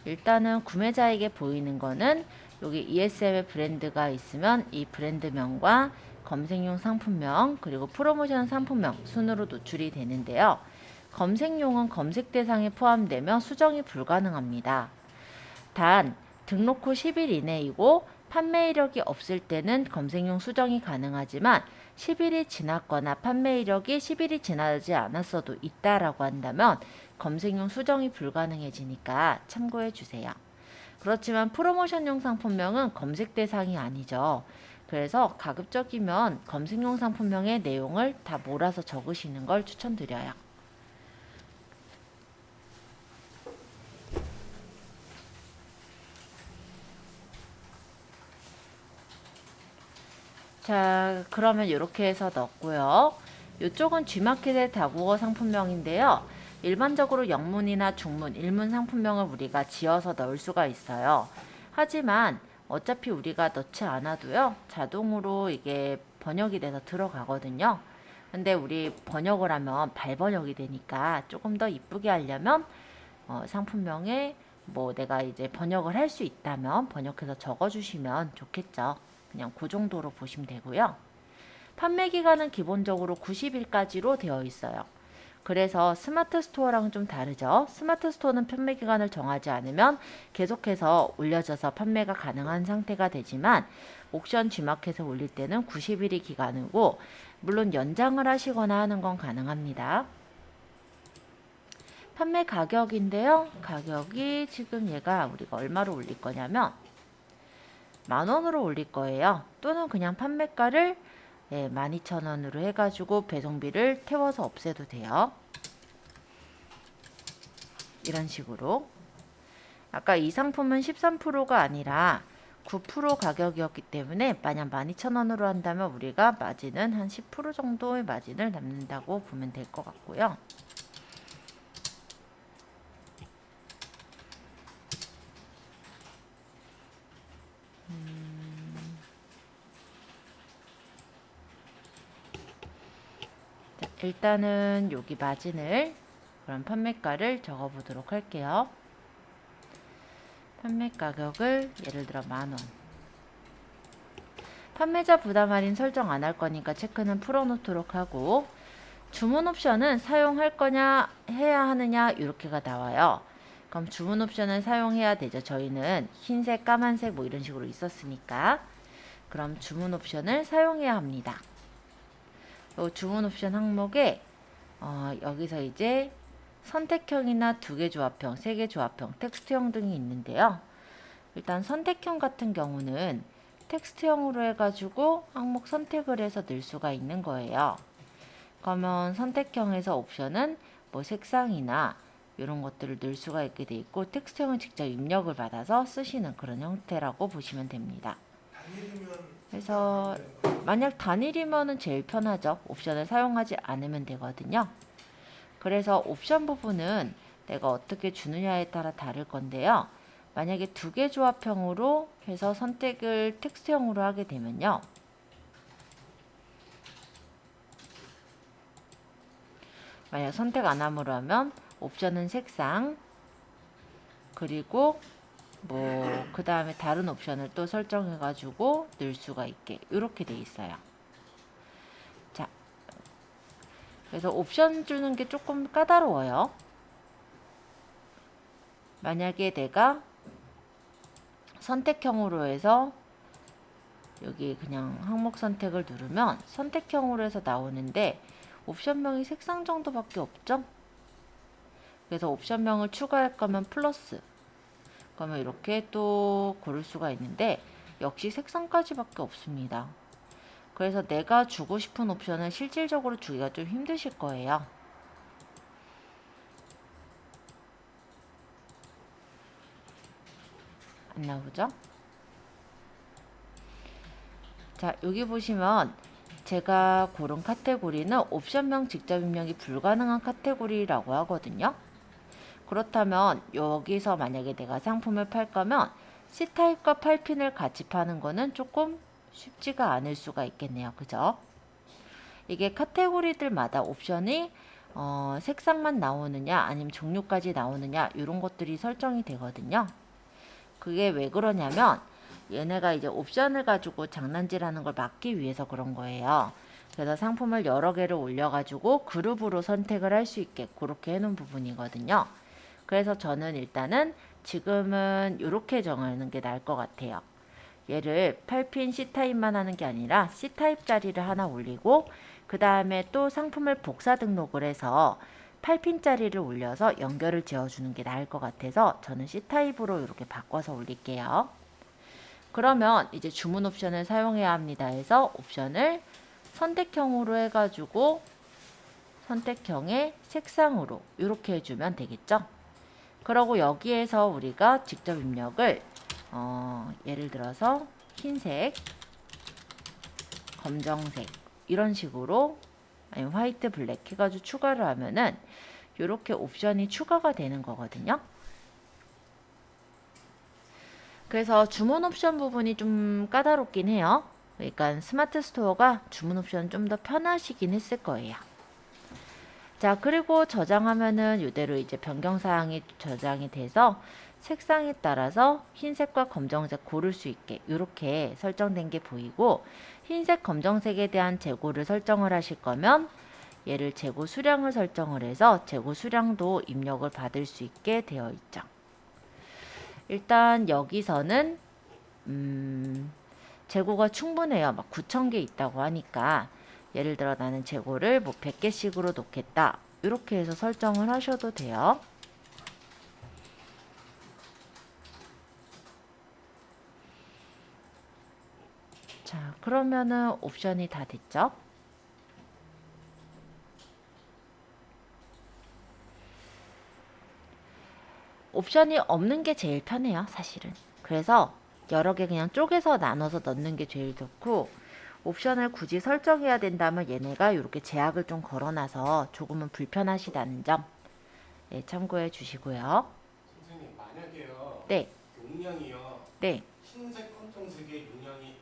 일단은 구매자에게 보이는 거는 여기 ESM의 브랜드가 있으면 이 브랜드명과 검색용 상품명 그리고 프로모션 상품명 순으로 노출이 되는데요. 검색용은 검색 대상에 포함되며 수정이 불가능합니다. 단 등록 후 10일 이내이고 판매 이력이 없을 때는 검색용 수정이 가능하지만 10일이 지났거나 판매 이력이 10일이 지나지 않았어도 있다라고 한다면 검색용 수정이 불가능해지니까 참고해 주세요. 그렇지만 프로모션용 상품명은 검색 대상이 아니죠. 그래서 가급적이면 검색용 상품명의 내용을 다 몰아서 적으시는 걸 추천드려요. 자, 그러면 이렇게 해서 넣었고요. 이쪽은 G마켓의 다국어 상품명인데요. 일반적으로 영문이나 중문, 일문 상품명을 우리가 지어서 넣을 수가 있어요. 하지만 어차피 우리가 넣지 않아도요. 자동으로 이게 번역이 돼서 들어가거든요. 근데 우리 번역을 하면 발번역이 되니까 조금 더 이쁘게 하려면 상품명에 뭐 내가 이제 번역을 할 수 있다면 번역해서 적어주시면 좋겠죠. 그냥 그 정도로 보시면 되고요. 판매 기간은 기본적으로 90일까지로 되어 있어요. 그래서 스마트 스토어랑은 좀 다르죠. 스마트 스토어는 판매 기간을 정하지 않으면 계속해서 올려져서 판매가 가능한 상태가 되지만 옥션 G마켓에 올릴 때는 90일이 기간이고 물론 연장을 하시거나 하는 건 가능합니다. 판매 가격인데요. 가격이 지금 얘가 우리가 얼마로 올릴 거냐면 10,000원으로 올릴 거예요. 또는 그냥 판매가를 12,000원으로 해가지고 배송비를 태워서 없애도 돼요. 이런 식으로. 아까 이 상품은 13%가 아니라 9% 가격이었기 때문에 만약 12,000원으로 한다면 우리가 마진은 한 10% 정도의 마진을 남는다고 보면 될 것 같고요. 일단은 여기 마진을 그럼 판매가를 적어 보도록 할게요. 판매 가격을 예를 들어 10,000원. 판매자 부담 할인 설정 안 할 거니까 체크는 풀어 놓도록 하고 주문 옵션은 사용할 거냐 해야 하느냐 이렇게가 나와요. 그럼 주문 옵션을 사용해야 되죠. 저희는 흰색, 까만색 뭐 이런 식으로 있었으니까. 그럼 주문 옵션을 사용해야 합니다. 요 주문 옵션 항목에 여기서 이제 선택형이나 2개 조합형, 3개 조합형, 텍스트형 등이 있는데요. 일단 선택형 같은 경우는 텍스트형으로 해가지고 항목 선택을 해서 넣을 수가 있는 거예요. 그러면 선택형에서 옵션은 뭐 색상이나 이런 것들을 넣을 수가 있게 돼 있고 텍스트형은 직접 입력을 받아서 쓰시는 그런 형태라고 보시면 됩니다. 그래서 만약 단일이면은 제일 편하죠. 옵션을 사용하지 않으면 되거든요. 그래서 옵션 부분은 내가 어떻게 주느냐에 따라 다를 건데요. 만약에 2개 조합형으로 해서 선택을 텍스트형으로 하게 되면요. 만약 선택 안 함으로 하면 옵션은 색상 그리고 뭐 그 다음에 다른 옵션을 또 설정해 가지고 넣을 수가 있게 이렇게 돼 있어요. 자, 그래서 옵션 주는 게 조금 까다로워요. 만약에 내가 선택형으로 해서 여기 그냥 항목 선택을 누르면 선택형으로 해서 나오는데 옵션명이 색상 정도밖에 없죠. 그래서 옵션명을 추가할 거면 플러스 그러면 이렇게 또 고를 수가 있는데 역시 색상까지밖에 없습니다. 그래서 내가 주고 싶은 옵션을 실질적으로 주기가 좀 힘드실 거예요. 안 나오죠? 자, 여기 보시면 제가 고른 카테고리는 옵션명 직접 입력이 불가능한 카테고리라고 하거든요. 그렇다면 여기서 만약에 내가 상품을 팔 거면 C타입과 8핀을 같이 파는 거는 조금 쉽지가 않을 수가 있겠네요. 그죠? 이게 카테고리들마다 옵션이 색상만 나오느냐 아니면 종류까지 나오느냐 이런 것들이 설정이 되거든요. 그게 왜 그러냐면 얘네가 이제 옵션을 가지고 장난질하는 걸 막기 위해서 그런 거예요. 그래서 상품을 여러 개를 올려가지고 그룹으로 선택을 할 수 있게 그렇게 해놓은 부분이거든요. 그래서 저는 일단은 지금은 이렇게 정하는 게 나을 것 같아요. 얘를 8핀 C타입만 하는 게 아니라 C타입짜리를 하나 올리고 그 다음에 또 상품을 복사 등록을 해서 8핀짜리를 올려서 연결을 지어주는 게 나을 것 같아서 저는 C타입으로 이렇게 바꿔서 올릴게요. 그러면 이제 주문 옵션을 사용해야 합니다 해서 옵션을 선택형으로 해가지고 선택형의 색상으로 이렇게 해주면 되겠죠. 그러고 여기에서 우리가 직접 입력을 예를 들어서 흰색, 검정색 이런 식으로 아니면 화이트, 블랙 해가지고 추가를 하면은 이렇게 옵션이 추가가 되는 거거든요. 그래서 주문 옵션 부분이 좀 까다롭긴 해요. 그러니까 스마트 스토어가 주문 옵션 좀 더 편하시긴 했을 거예요. 자, 그리고 저장하면은 이대로 이제 변경사항이 저장이 돼서 색상에 따라서 흰색과 검정색 고를 수 있게 이렇게 설정된 게 보이고 흰색, 검정색에 대한 재고를 설정을 하실 거면 얘를 재고 수량을 설정을 해서 재고 수량도 입력을 받을 수 있게 되어 있죠. 일단 여기서는 재고가 충분해요. 막 9,000개 있다고 하니까 예를 들어 나는 재고를 뭐 100개씩으로 놓겠다. 이렇게 해서 설정을 하셔도 돼요. 자, 그러면은 옵션이 다 됐죠? 옵션이 없는 게 제일 편해요, 사실은. 그래서 여러 개 그냥 쪼개서 나눠서 넣는 게 제일 좋고 옵션을 굳이 설정해야 된다면 얘네가 이렇게 제약을 좀 걸어놔서 조금은 불편하시다는 점 참고해 주시고요. 선생님 만약에요. 네, 용량이요. 네. 흰색, 검정색의 용량이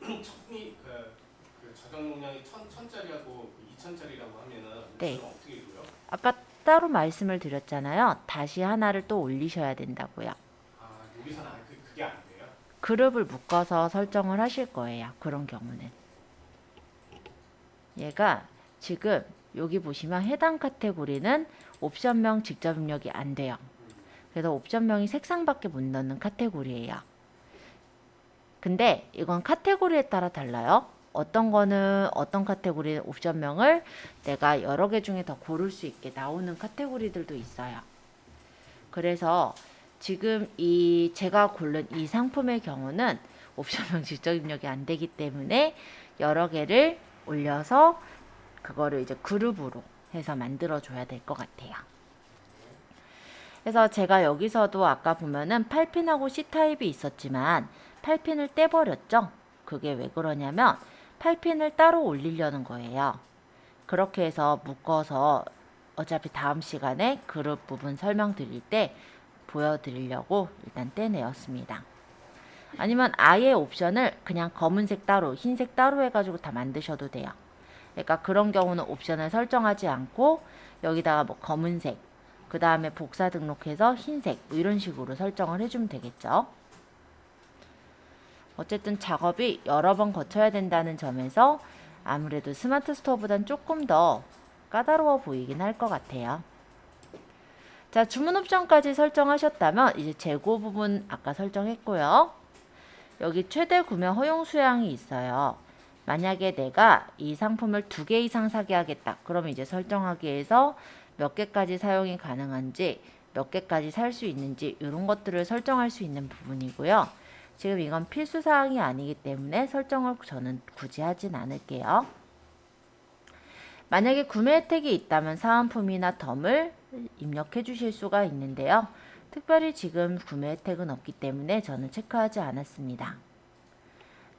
저장 용량이 1,000짜리하고 2,000짜리라고 하면은 네. 옵션은 어떻게 돼요? 아까 따로 말씀을 드렸잖아요. 다시 하나를 또 올리셔야 된다고요. 아 여기서는 그게 안 돼요? 그룹을 묶어서 설정을 하실 거예요. 그런 경우는. 얘가 지금 여기 보시면 해당 카테고리는 옵션명 직접 입력이 안 돼요. 그래서 옵션명이 색상밖에 못 넣는 카테고리예요. 근데 이건 카테고리에 따라 달라요. 어떤 거는 어떤 카테고리는 옵션명을 내가 여러 개 중에 더 고를 수 있게 나오는 카테고리들도 있어요. 그래서 지금 제가 고른 이 상품의 경우는 옵션명 직접 입력이 안 되기 때문에 여러 개를 올려서 그거를 이제 그룹으로 해서 만들어 줘야 될 것 같아요. 그래서 제가 여기서도 아까 보면은 8핀하고 C타입이 있었지만 8핀을 떼버렸죠. 그게 왜 그러냐면 8핀을 따로 올리려는 거예요. 그렇게 해서 묶어서 어차피 다음 시간에 그룹 부분 설명드릴 때 보여드리려고 일단 떼내었습니다. 아니면 아예 옵션을 그냥 검은색 따로, 흰색 따로 해가지고 다 만드셔도 돼요. 그러니까 그런 경우는 옵션을 설정하지 않고 여기다가 뭐 검은색, 그 다음에 복사 등록해서 흰색 뭐 이런 식으로 설정을 해주면 되겠죠. 어쨌든 작업이 여러 번 거쳐야 된다는 점에서 아무래도 스마트 스토어보단 조금 더 까다로워 보이긴 할 것 같아요. 자, 주문 옵션까지 설정하셨다면 이제 재고 부분 아까 설정했고요. 여기 최대 구매 허용 수량이 있어요. 만약에 내가 이 상품을 2개 이상 사게 하겠다. 그러면 이제 설정하기 위해서 몇 개까지 사용이 가능한지, 몇 개까지 살 수 있는지 이런 것들을 설정할 수 있는 부분이고요. 지금 이건 필수 사항이 아니기 때문에 설정을 저는 굳이 하진 않을게요. 만약에 구매 혜택이 있다면 사은품이나 덤을 입력해 주실 수가 있는데요. 특별히 지금 구매 혜택은 없기 때문에 저는 체크하지 않았습니다.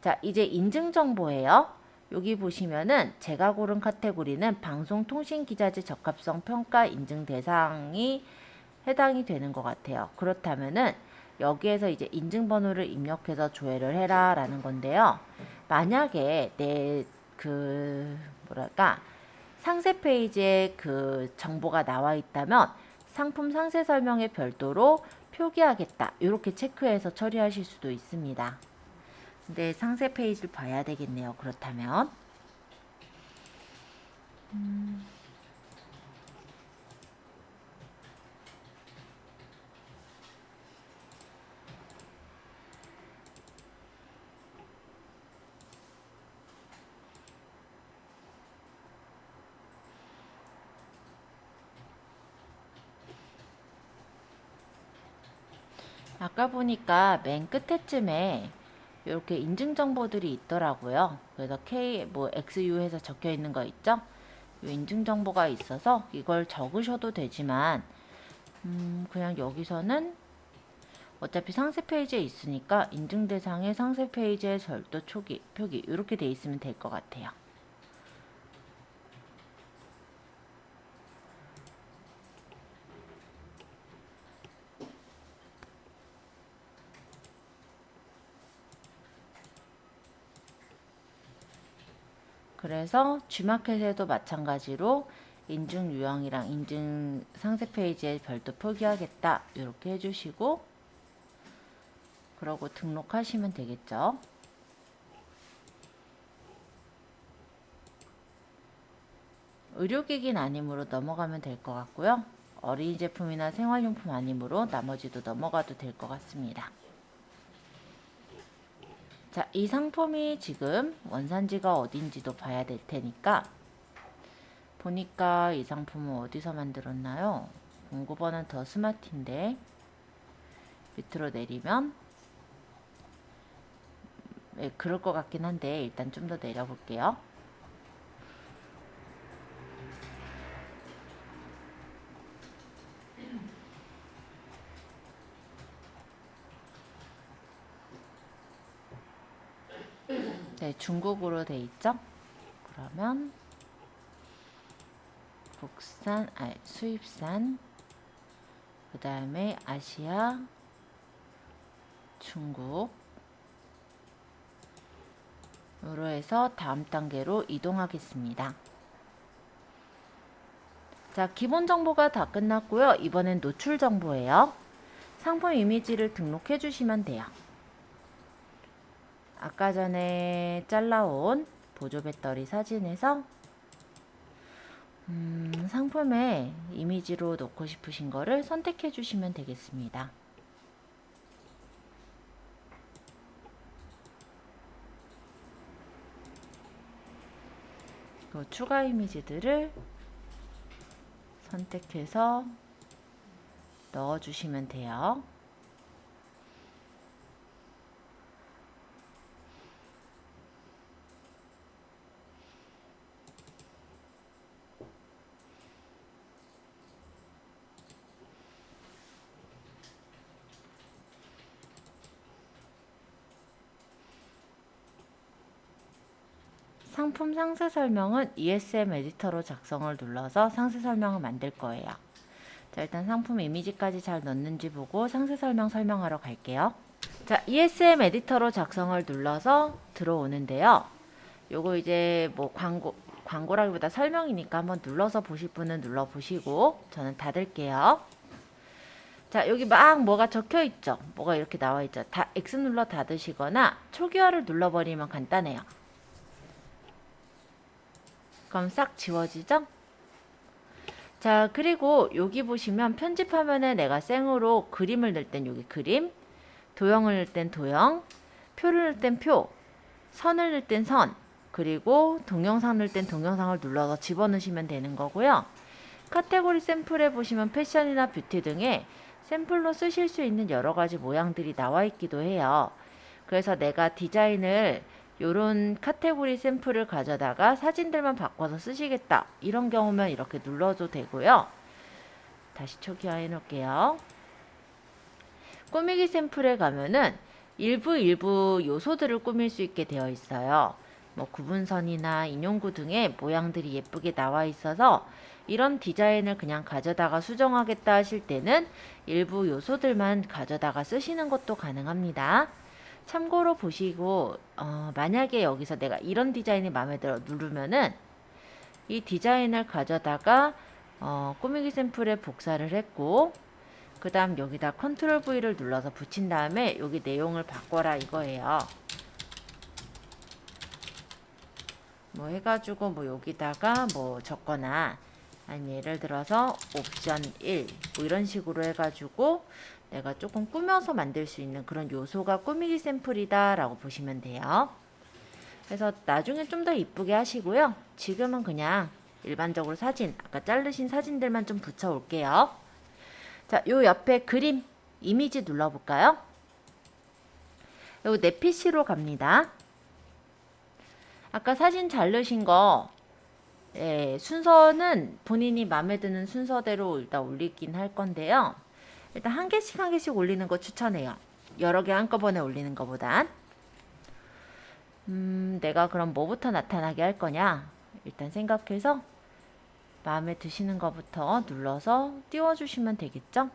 자, 이제 인증 정보예요. 여기 보시면은 제가 고른 카테고리는 방송통신기자재 적합성 평가 인증 대상이 해당이 되는 것 같아요. 그렇다면은 여기에서 이제 인증번호를 입력해서 조회를 해라 라는 건데요. 만약에 내 뭐랄까 상세 페이지에 그 정보가 나와 있다면 상품 상세 설명에 별도로 표기하겠다 이렇게 체크해서 처리하실 수도 있습니다. 근데 상세 페이지를 봐야 되겠네요. 그렇다면 아까 보니까 맨 끝에쯤에 이렇게 인증 정보들이 있더라고요. 그래서 K 뭐 XU 해서 적혀 있는 거 있죠? 이 인증 정보가 있어서 이걸 적으셔도 되지만 그냥 여기서는 어차피 상세 페이지에 있으니까 인증 대상의 상세 페이지에 별도 표기 이렇게 돼 있으면 될 것 같아요. 그래서 G마켓에도 마찬가지로 인증 유형이랑 인증 상세 페이지에 별도 표기하겠다 이렇게 해주시고 그러고 등록하시면 되겠죠. 의료기기는 아니므로 넘어가면 될 것 같고요. 어린이 제품이나 생활용품 아니므로 나머지도 넘어가도 될 것 같습니다. 자, 이 상품이 지금 원산지가 어딘지도 봐야 될 테니까 보니까 이 상품은 어디서 만들었나요? 공구번은 더 스마트인데 밑으로 내리면 그럴 것 같긴 한데 일단 좀 더 내려볼게요. 네, 중국으로 돼 있죠? 그러면 국산, 수입산, 그 다음에 아시아, 중국 으로 해서 다음 단계로 이동하겠습니다. 자, 기본 정보가 다 끝났고요. 이번엔 노출 정보예요. 상품 이미지를 등록해 주시면 돼요. 아까 전에 잘라온 보조 배터리 사진에서 상품에 이미지로 넣고 싶으신 거를 선택해 주시면 되겠습니다. 그 추가 이미지들을 선택해서 넣어 주시면 돼요. 상품 상세 설명은 ESM 에디터로 작성을 눌러서 상세 설명을 만들 거예요. 자, 일단 상품 이미지까지 잘 넣는지 보고 상세 설명하러 갈게요. 자, ESM 에디터로 작성을 눌러서 들어오는데요. 요거 이제 뭐 광고라기보다 설명이니까 한번 눌러서 보실 분은 눌러 보시고 저는 닫을게요. 자, 여기 막 뭐가 적혀 있죠? 뭐가 이렇게 나와 있죠? X 눌러 닫으시거나 초기화를 눌러버리면 간단해요. 그럼 싹 지워지죠? 자, 그리고 여기 보시면 편집 화면에 내가 생으로 그림을 넣을 땐 여기 그림, 도형을 넣을 땐 도형, 표를 넣을 땐 표, 선을 넣을 땐 선, 그리고 동영상 넣을 땐 동영상을 눌러서 집어넣으시면 되는 거고요. 카테고리 샘플에 보시면 패션이나 뷰티 등의 샘플로 쓰실 수 있는 여러 가지 모양들이 나와 있기도 해요. 그래서 내가 디자인을 요런 카테고리 샘플을 가져다가 사진들만 바꿔서 쓰시겠다 이런 경우면 이렇게 눌러도 되고요. 다시 초기화해 놓을게요. 꾸미기 샘플에 가면은 일부 요소들을 꾸밀 수 있게 되어 있어요. 뭐 구분선이나 인용구 등의 모양들이 예쁘게 나와 있어서 이런 디자인을 그냥 가져다가 수정하겠다 하실 때는 일부 요소들만 가져다가 쓰시는 것도 가능합니다. 참고로 보시고 만약에 여기서 내가 이런 디자인이 마음에 들어 누르면은 이 디자인을 가져다가 꾸미기 샘플에 복사를 했고 그 다음 여기다 컨트롤 V를 눌러서 붙인 다음에 여기 내용을 바꿔라 이거예요. 뭐 해가지고 뭐 여기다가 뭐 적거나 아니면 예를 들어서 옵션 1 뭐 이런 식으로 해가지고 내가 조금 꾸며서 만들 수 있는 그런 요소가 꾸미기 샘플이다 라고 보시면 돼요. 그래서 나중에 좀 더 이쁘게 하시고요. 지금은 그냥 일반적으로 사진, 아까 자르신 사진들만 좀 붙여 올게요. 자, 요 옆에 그림, 이미지 눌러볼까요? 요 내 PC로 갑니다. 아까 사진 자르신 거 순서는 본인이 마음에 드는 순서대로 일단 올리긴 할 건데요. 일단 한 개씩 한 개씩 올리는 거 추천해요. 여러 개 한꺼번에 올리는 것보단. 내가 그럼 뭐부터 나타나게 할 거냐? 일단 생각해서 마음에 드시는 거부터 눌러서 띄워주시면 되겠죠?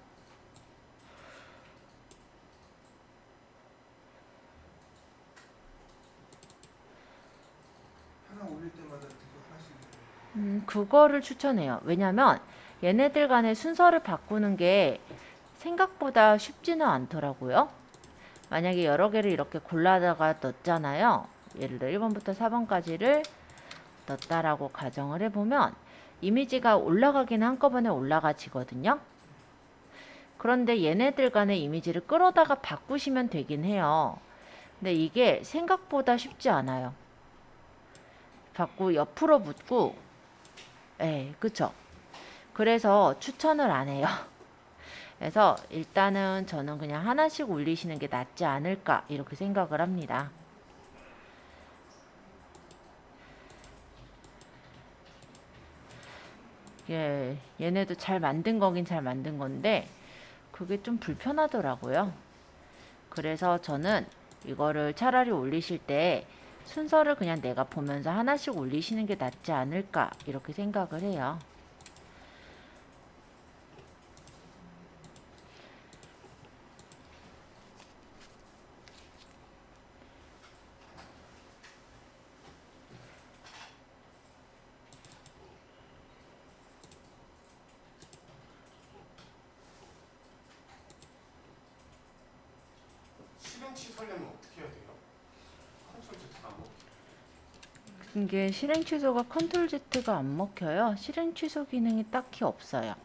하나 올릴 때마다 계속 하나씩. 그거를 추천해요. 왜냐면 얘네들 간의 순서를 바꾸는 게 생각보다 쉽지는 않더라고요. 만약에 여러 개를 이렇게 골라다가 넣었잖아요. 예를 들어 1번부터 4번까지를 넣었다라고 가정을 해보면 이미지가 올라가기는 한꺼번에 올라가지거든요. 그런데 얘네들 간의 이미지를 끌어다가 바꾸시면 되긴 해요. 근데 이게 생각보다 쉽지 않아요. 옆으로 붙고 그쵸? 그래서 추천을 안 해요. 그래서 일단은 저는 그냥 하나씩 올리시는 게 낫지 않을까 이렇게 생각을 합니다. 얘네도 잘 만든 거긴 잘 만든 건데 그게 좀 불편하더라고요. 그래서 저는 이거를 차라리 올리실 때 순서를 그냥 내가 보면서 하나씩 올리시는 게 낫지 않을까 이렇게 생각을 해요. 실행 취소하려면 어떻게 해야 돼요? 컨트롤 Z가 안 먹혀. 이게 실행 취소가 컨트롤 Z가 안 먹혀요. 실행 취소 기능이 딱히 없어요.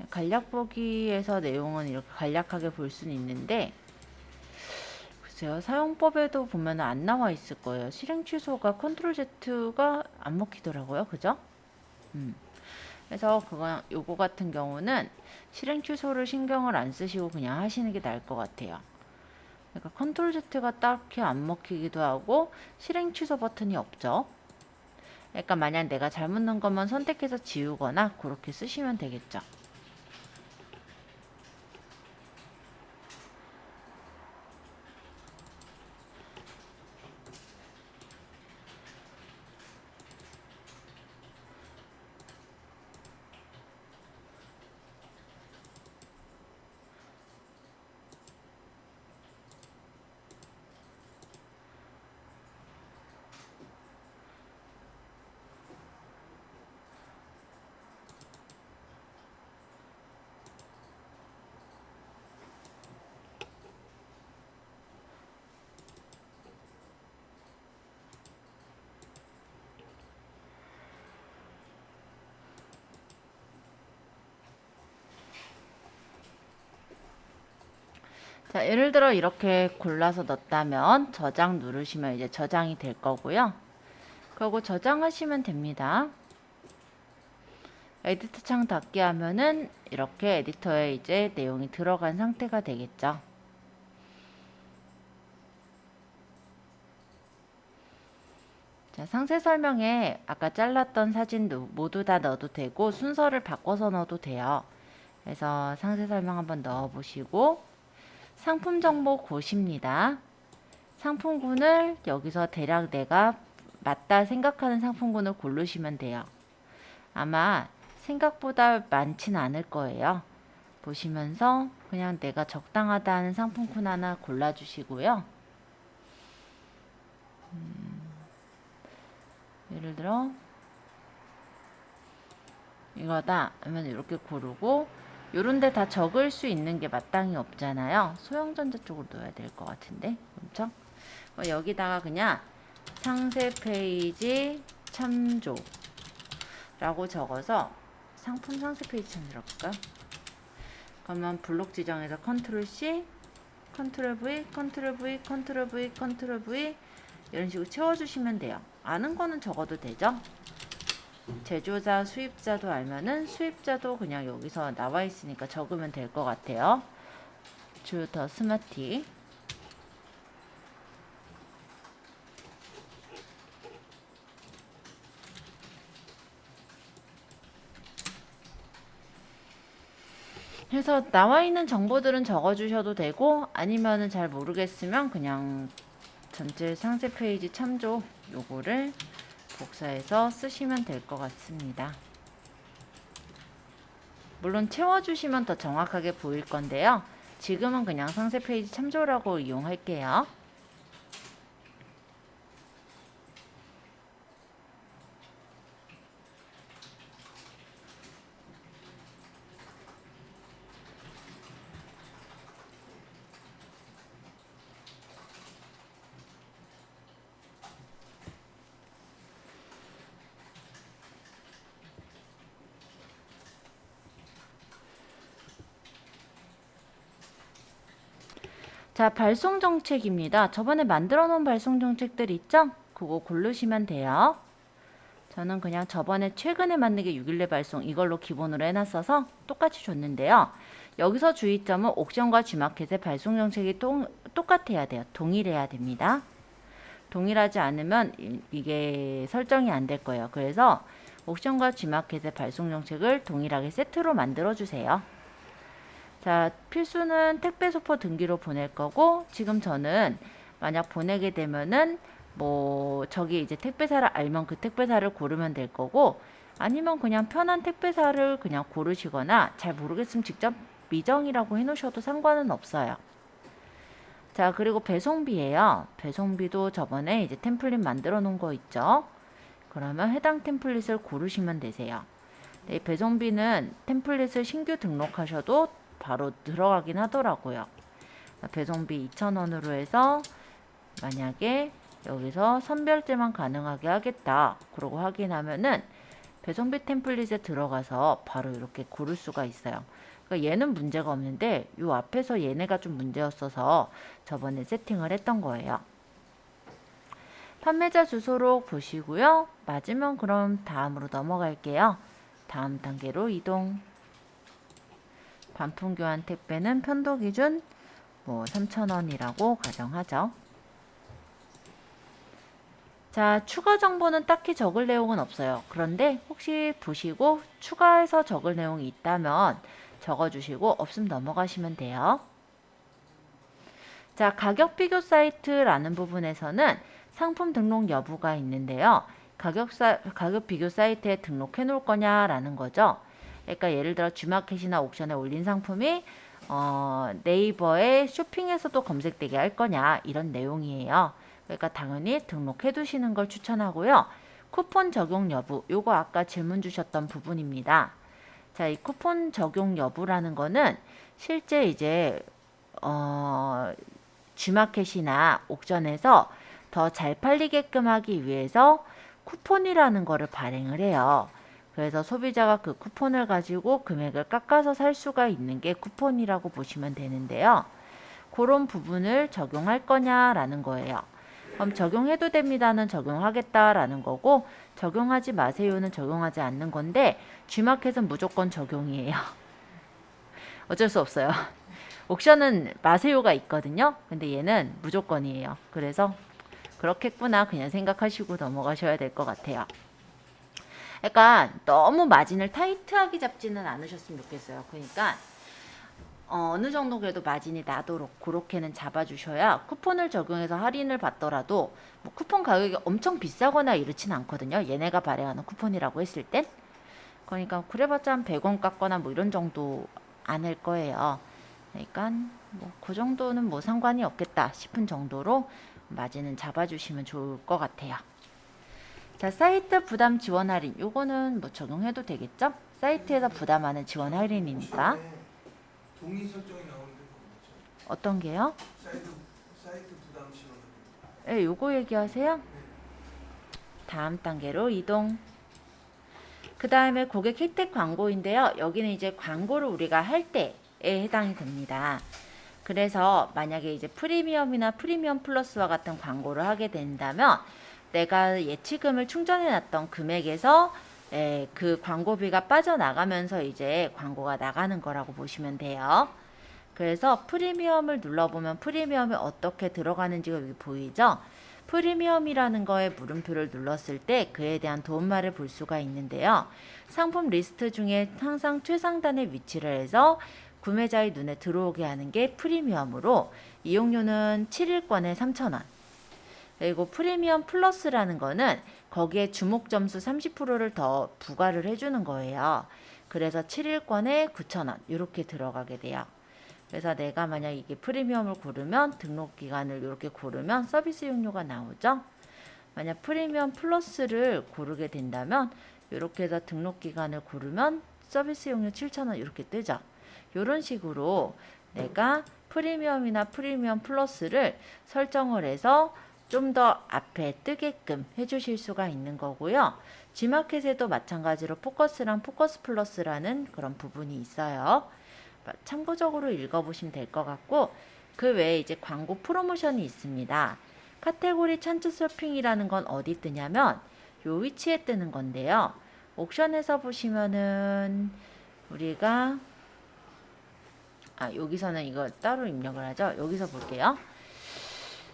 간략 보기에서 내용은 이렇게 간략하게 볼 수는 있는데 글쎄요. 사용법에도 보면 안 나와 있을 거예요. 실행 취소가 컨트롤 Z가 안 먹히더라고요. 그죠? 그래서 요거 같은 경우는 실행 취소를 신경을 안 쓰시고 그냥 하시는 게 나을 것 같아요. 그러니까 컨트롤 Z가 딱히 안 먹히기도 하고 실행 취소 버튼이 없죠. 그러니까 만약 내가 잘못 넣은 것만 선택해서 지우거나 그렇게 쓰시면 되겠죠. 자, 예를 들어 이렇게 골라서 넣었다면 저장 누르시면 이제 저장이 될 거고요. 그리고 저장하시면 됩니다. 에디터 창 닫기 하면은 이렇게 에디터에 이제 내용이 들어간 상태가 되겠죠. 자, 상세 설명에 아까 잘랐던 사진도 모두 다 넣어도 되고 순서를 바꿔서 넣어도 돼요. 그래서 상세 설명 한번 넣어 보시고 상품 정보 고십니다. 상품군을 여기서 대략 내가 맞다 생각하는 상품군을 고르시면 돼요. 아마 생각보다 많진 않을 거예요. 보시면서 그냥 내가 적당하다 하는 상품군 하나 골라주시고요. 예를 들어 이거다 하면 이렇게 고르고, 요런데 다 적을 수 있는 게 마땅히 없잖아요. 소형전자 쪽으로 넣어야 될 것 같은데, 그렇죠? 여기다가 그냥 상세 페이지 참조 라고 적어서 상품 상세 페이지 참조로 볼까요? 그러면 블록 지정해서 컨트롤 C, 컨트롤 V, 컨트롤 V, 컨트롤 V, 컨트롤 V 이런 식으로 채워주시면 돼요. 아는 거는 적어도 되죠? 제조자, 수입자도 알면은 수입자도 그냥 여기서 나와 있으니까 적으면 될 것 같아요. 주 더 스마티. 그래서 나와 있는 정보들은 적어주셔도 되고, 아니면은 잘 모르겠으면 그냥 전체 상세 페이지 참조 요거를 복사해서 쓰시면 될 것 같습니다. 물론 채워주시면 더 정확하게 보일 건데요. 지금은 그냥 상세 페이지 참조라고 이용할게요. 자, 발송 정책입니다. 저번에 만들어 놓은 발송 정책들 있죠? 그거 고르시면 돼요. 저는 그냥 저번에 최근에 만든 게 6일내 발송 이걸로 기본으로 해놨어서 똑같이 줬는데요. 여기서 주의점은 옥션과 G마켓의 발송 정책이 똑같아야 돼요. 동일해야 됩니다. 동일하지 않으면 이게 설정이 안 될 거예요. 그래서 옥션과 G마켓의 발송 정책을 동일하게 세트로 만들어 주세요. 자, 필수는 택배 소포 등기로 보낼 거고, 지금 저는 만약 보내게 되면은 뭐 저기 이제 택배사를 알면 그 택배사를 고르면 될 거고, 아니면 그냥 편한 택배사를 그냥 고르시거나 잘 모르겠으면 직접 미정이라고 해놓으셔도 상관은 없어요. 자, 그리고 배송비예요. 배송비도 저번에 이제 템플릿 만들어 놓은 거 있죠. 그러면 해당 템플릿을 고르시면 되세요. 네, 배송비는 템플릿을 신규 등록하셔도 바로 들어가긴 하더라고요. 배송비 2,000원으로 해서 만약에 여기서 선별제만 가능하게 하겠다 그러고 확인하면은 배송비 템플릿에 들어가서 바로 이렇게 고를 수가 있어요. 그러니까 얘는 문제가 없는데 요 앞에서 얘네가 좀 문제였어서 저번에 세팅을 했던 거예요. 판매자 주소록 보시고요. 맞으면 그럼 다음으로 넘어갈게요. 다음 단계로 이동. 반품 교환 택배는 편도 기준 뭐 3,000원이라고 가정하죠. 자, 추가 정보는 딱히 적을 내용은 없어요. 그런데 혹시 보시고 추가해서 적을 내용이 있다면 적어주시고 없으면 넘어가시면 돼요. 자, 가격 비교 사이트라는 부분에서는 상품 등록 여부가 있는데요. 가격 비교 사이트에 등록해 놓을 거냐라는 거죠. 그러니까 예를 들어 G마켓이나 옥션에 올린 상품이 네이버에 쇼핑에서도 검색되게 할 거냐 이런 내용이에요. 그러니까 당연히 등록해 두시는 걸 추천하고요. 쿠폰 적용 여부, 요거 아까 질문 주셨던 부분입니다. 자, 이 쿠폰 적용 여부라는 거는 실제 이제 G마켓이나 옥션에서 더 잘 팔리게끔 하기 위해서 쿠폰이라는 거를 발행을 해요. 그래서 소비자가 그 쿠폰을 가지고 금액을 깎아서 살 수가 있는 게 쿠폰이라고 보시면 되는데요. 그런 부분을 적용할 거냐라는 거예요. 그럼 적용해도 됩니다는 적용하겠다라는 거고, 적용하지 마세요는 적용하지 않는 건데, G마켓은 무조건 적용이에요. 어쩔 수 없어요. 옥션은 마세요가 있거든요. 근데 얘는 무조건이에요. 그래서 그렇겠구나 그냥 생각하시고 넘어가셔야 될 것 같아요. 그러니까 너무 마진을 타이트하게 잡지는 않으셨으면 좋겠어요. 그러니까 어느 정도 그래도 마진이 나도록 그렇게는 잡아주셔야 쿠폰을 적용해서 할인을 받더라도 뭐 쿠폰 가격이 엄청 비싸거나 이렇진 않거든요. 얘네가 발행하는 쿠폰이라고 했을 땐. 그러니까 그래봤자 한 100원 깎거나 뭐 이런 정도 안 할 거예요. 그러니까 뭐 그 정도는 뭐 상관이 없겠다 싶은 정도로 마진은 잡아주시면 좋을 것 같아요. 자, 사이트 부담 지원 할인. 요거는 뭐 적용해도 되겠죠? 사이트에서 부담하는 지원 할인이니까. option에 동의 설정이 나오는데 뭐죠? 어떤 게요? 사이트 부담 지원. 네, 요거 얘기하세요? 다음 단계로 이동. 그 다음에 고객 혜택 광고인데요. 여기는 이제 광고를 우리가 할 때에 해당이 됩니다. 그래서 만약에 이제 프리미엄이나 프리미엄 플러스와 같은 광고를 하게 된다면 내가 예치금을 충전해 놨던 금액에서 그 광고비가 빠져나가면서 이제 광고가 나가는 거라고 보시면 돼요. 그래서 프리미엄을 눌러보면 프리미엄이 어떻게 들어가는지가 여기 보이죠? 프리미엄이라는 거에 물음표를 눌렀을 때 그에 대한 도움말을 볼 수가 있는데요. 상품 리스트 중에 항상 최상단에 위치를 해서 구매자의 눈에 들어오게 하는 게 프리미엄으로 이용료는 7일권에 3,000원. 그리고 프리미엄 플러스라는 거는 거기에 주목 점수 30%를 더 부과를 해주는 거예요. 그래서 7일권에 9,000원 이렇게 들어가게 돼요. 그래서 내가 만약 이게 프리미엄을 고르면 등록 기간을 이렇게 고르면 서비스 이용료가 나오죠. 만약 프리미엄 플러스를 고르게 된다면 이렇게 해서 등록 기간을 고르면 서비스 이용료 7,000원 이렇게 뜨죠. 이런 식으로 내가 프리미엄이나 프리미엄 플러스를 설정을 해서 좀 더 앞에 뜨게끔 해주실 수가 있는 거고요. G마켓에도 마찬가지로 포커스랑 포커스 플러스라는 그런 부분이 있어요. 참고적으로 읽어보시면 될 것 같고 그 외에 이제 광고 프로모션이 있습니다. 카테고리 찬스 쇼핑이라는 건 어디 뜨냐면 요 위치에 뜨는 건데요. 옥션에서 보시면은 우리가 여기서는 이거 따로 입력을 하죠. 여기서 볼게요.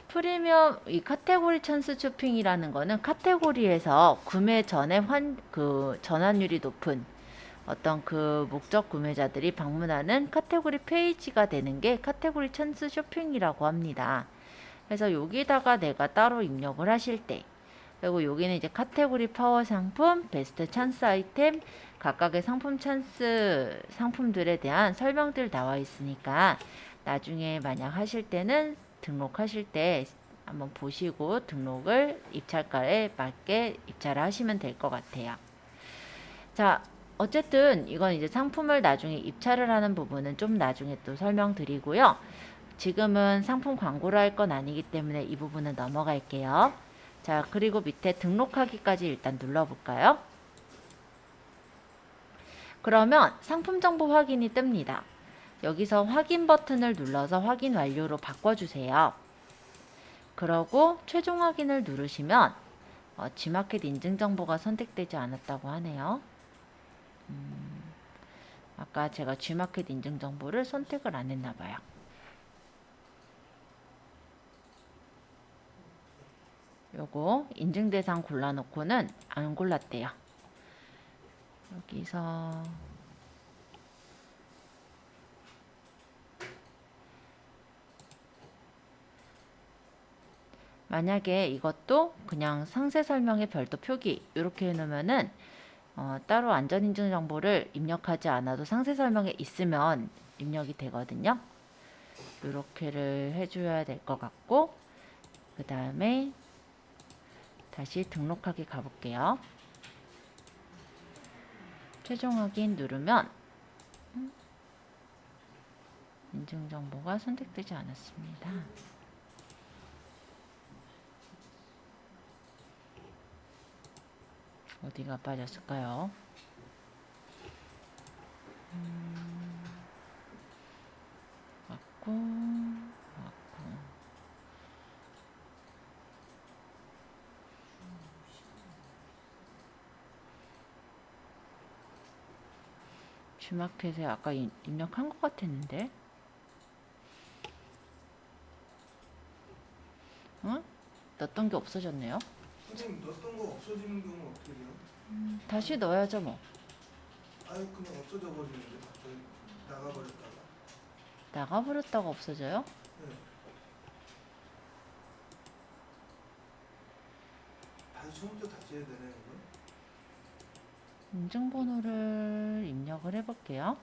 프리미엄 이 카테고리 찬스 쇼핑이라는 거는 카테고리에서 구매 전에 전환율이 높은 어떤 그 목적 구매자들이 방문하는 카테고리 페이지가 되는 게 카테고리 찬스 쇼핑이라고 합니다. 그래서 여기다가 내가 따로 입력을 하실 때 그리고 여기는 이제 카테고리 파워 상품, 베스트 찬스 아이템, 각각의 상품 찬스 상품들에 대한 설명들 나와 있으니까 나중에 만약 하실 때는 등록하실 때 한번 보시고 등록을 입찰가에 맞게 입찰을 하시면 될 것 같아요. 자, 어쨌든 이건 이제 상품을 나중에 입찰을 하는 부분은 좀 나중에 또 설명드리고요. 지금은 상품 광고를 할 건 아니기 때문에 이 부분은 넘어갈게요. 자, 그리고 밑에 등록하기까지 일단 눌러볼까요? 그러면 상품 정보 확인이 뜹니다. 여기서 확인 버튼을 눌러서 확인 완료로 바꿔주세요. 그러고 최종 확인을 누르시면 G마켓 인증 정보가 선택되지 않았다고 하네요. 아까 제가 G마켓 인증 정보를 선택을 안 했나 봐요. 요거 인증 대상 골라놓고는 안 골랐대요. 여기서 만약에 이것도 그냥 상세 설명에 별도 표기 이렇게 해놓으면은 따로 안전인증 정보를 입력하지 않아도 상세 설명에 있으면 입력이 되거든요. 이렇게를 해줘야 될 것 같고 그 다음에 다시 등록하기 가볼게요. 최종 확인 누르면 인증 정보가 선택되지 않았습니다. 어디가 빠졌을까요? 맞고 G마켓에 아까 입력한 것 같았는데 넣었던 게 없어졌네요. 선생님 넣었던 거 없어지는 경우 어떻게 돼요? 다시 넣어야죠 뭐. 아유 그냥 없어져 버리는데 갑자기 나가버렸다가. 나가버렸다가 없어져요? 네. 다시 처음부터 다시 해야 되네 이거. 인증번호를 입력을 해볼게요.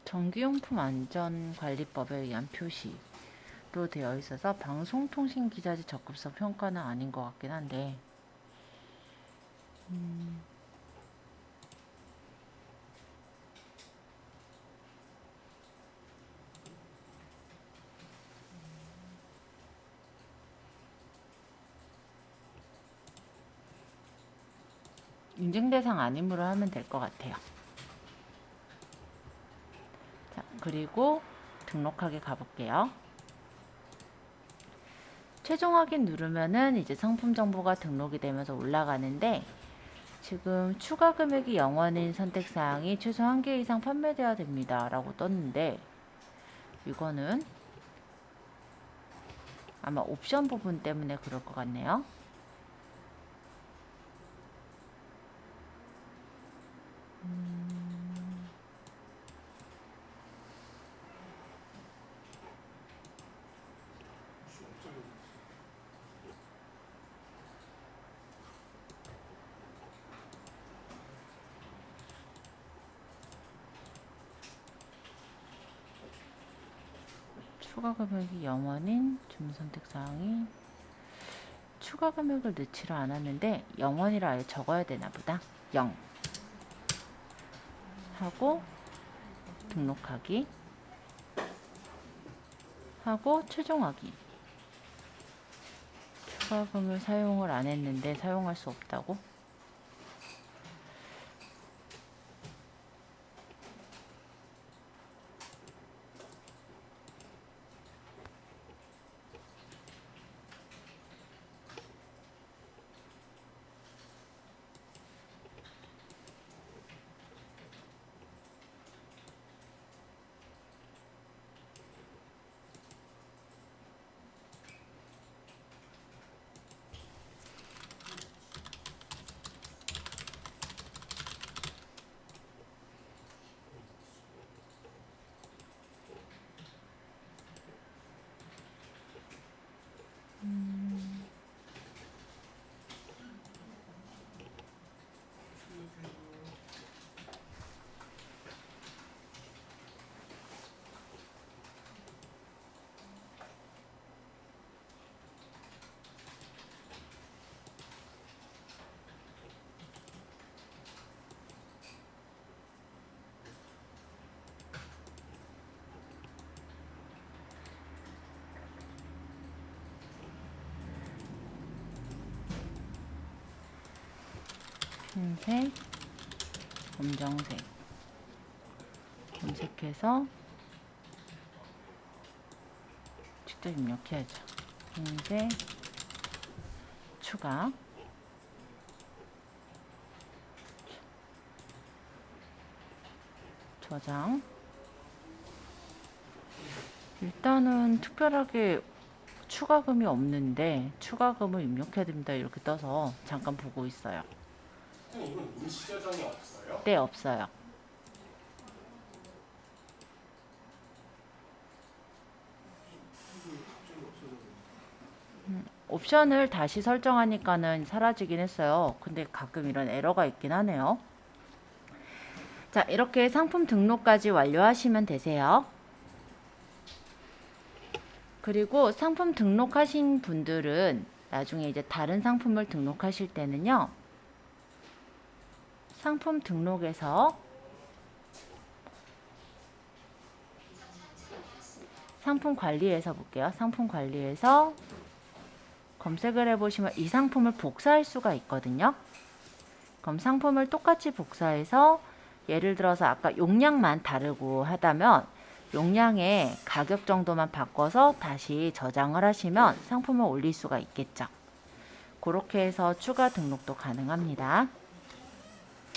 전기용품 안전관리법에 의한 표시로 되어 있어서 방송통신기자재 적급성 평가는 아닌 것 같긴 한데 인증 대상 아님으로 하면 될 것 같아요. 자, 그리고 등록하기 가볼게요. 최종 확인 누르면은 이제 상품 정보가 등록이 되면서 올라가는데 지금 추가 금액이 0원인 선택사항이 최소 1개 이상 판매되어야 됩니다 라고 떴는데 이거는 아마 옵션 부분 때문에 그럴 것 같네요. 추가 금액이 0원인 주문 선택사항이 추가 금액을 넣지를 않았는데 0원이라 아예 적어야 되나 보다. 0 하고 등록하기 하고 최종 확인. 추가금을 사용을 안 했는데 사용할 수 없다고? 흰색, 검정색 검색해서 직접 입력해야죠. 흰색 추가 저장. 일단은 특별하게 추가금이 없는데 추가금을 입력해야 됩니다 이렇게 떠서 잠깐 보고 있어요. 이건 임시 저장이 없어요? 네, 없어요. 옵션을 다시 설정하니까는 사라지긴 했어요. 근데 가끔 이런 에러가 있긴 하네요. 자, 이렇게 상품 등록까지 완료하시면 되세요. 그리고 상품 등록하신 분들은 나중에 이제 다른 상품을 등록하실 때는요. 상품 등록에서 상품 관리에서 볼게요. 상품 관리에서 검색을 해보시면 이 상품을 복사할 수가 있거든요. 그럼 상품을 똑같이 복사해서 예를 들어서 아까 용량만 다르고 하다면 용량의 가격 정도만 바꿔서 다시 저장을 하시면 상품을 올릴 수가 있겠죠. 그렇게 해서 추가 등록도 가능합니다.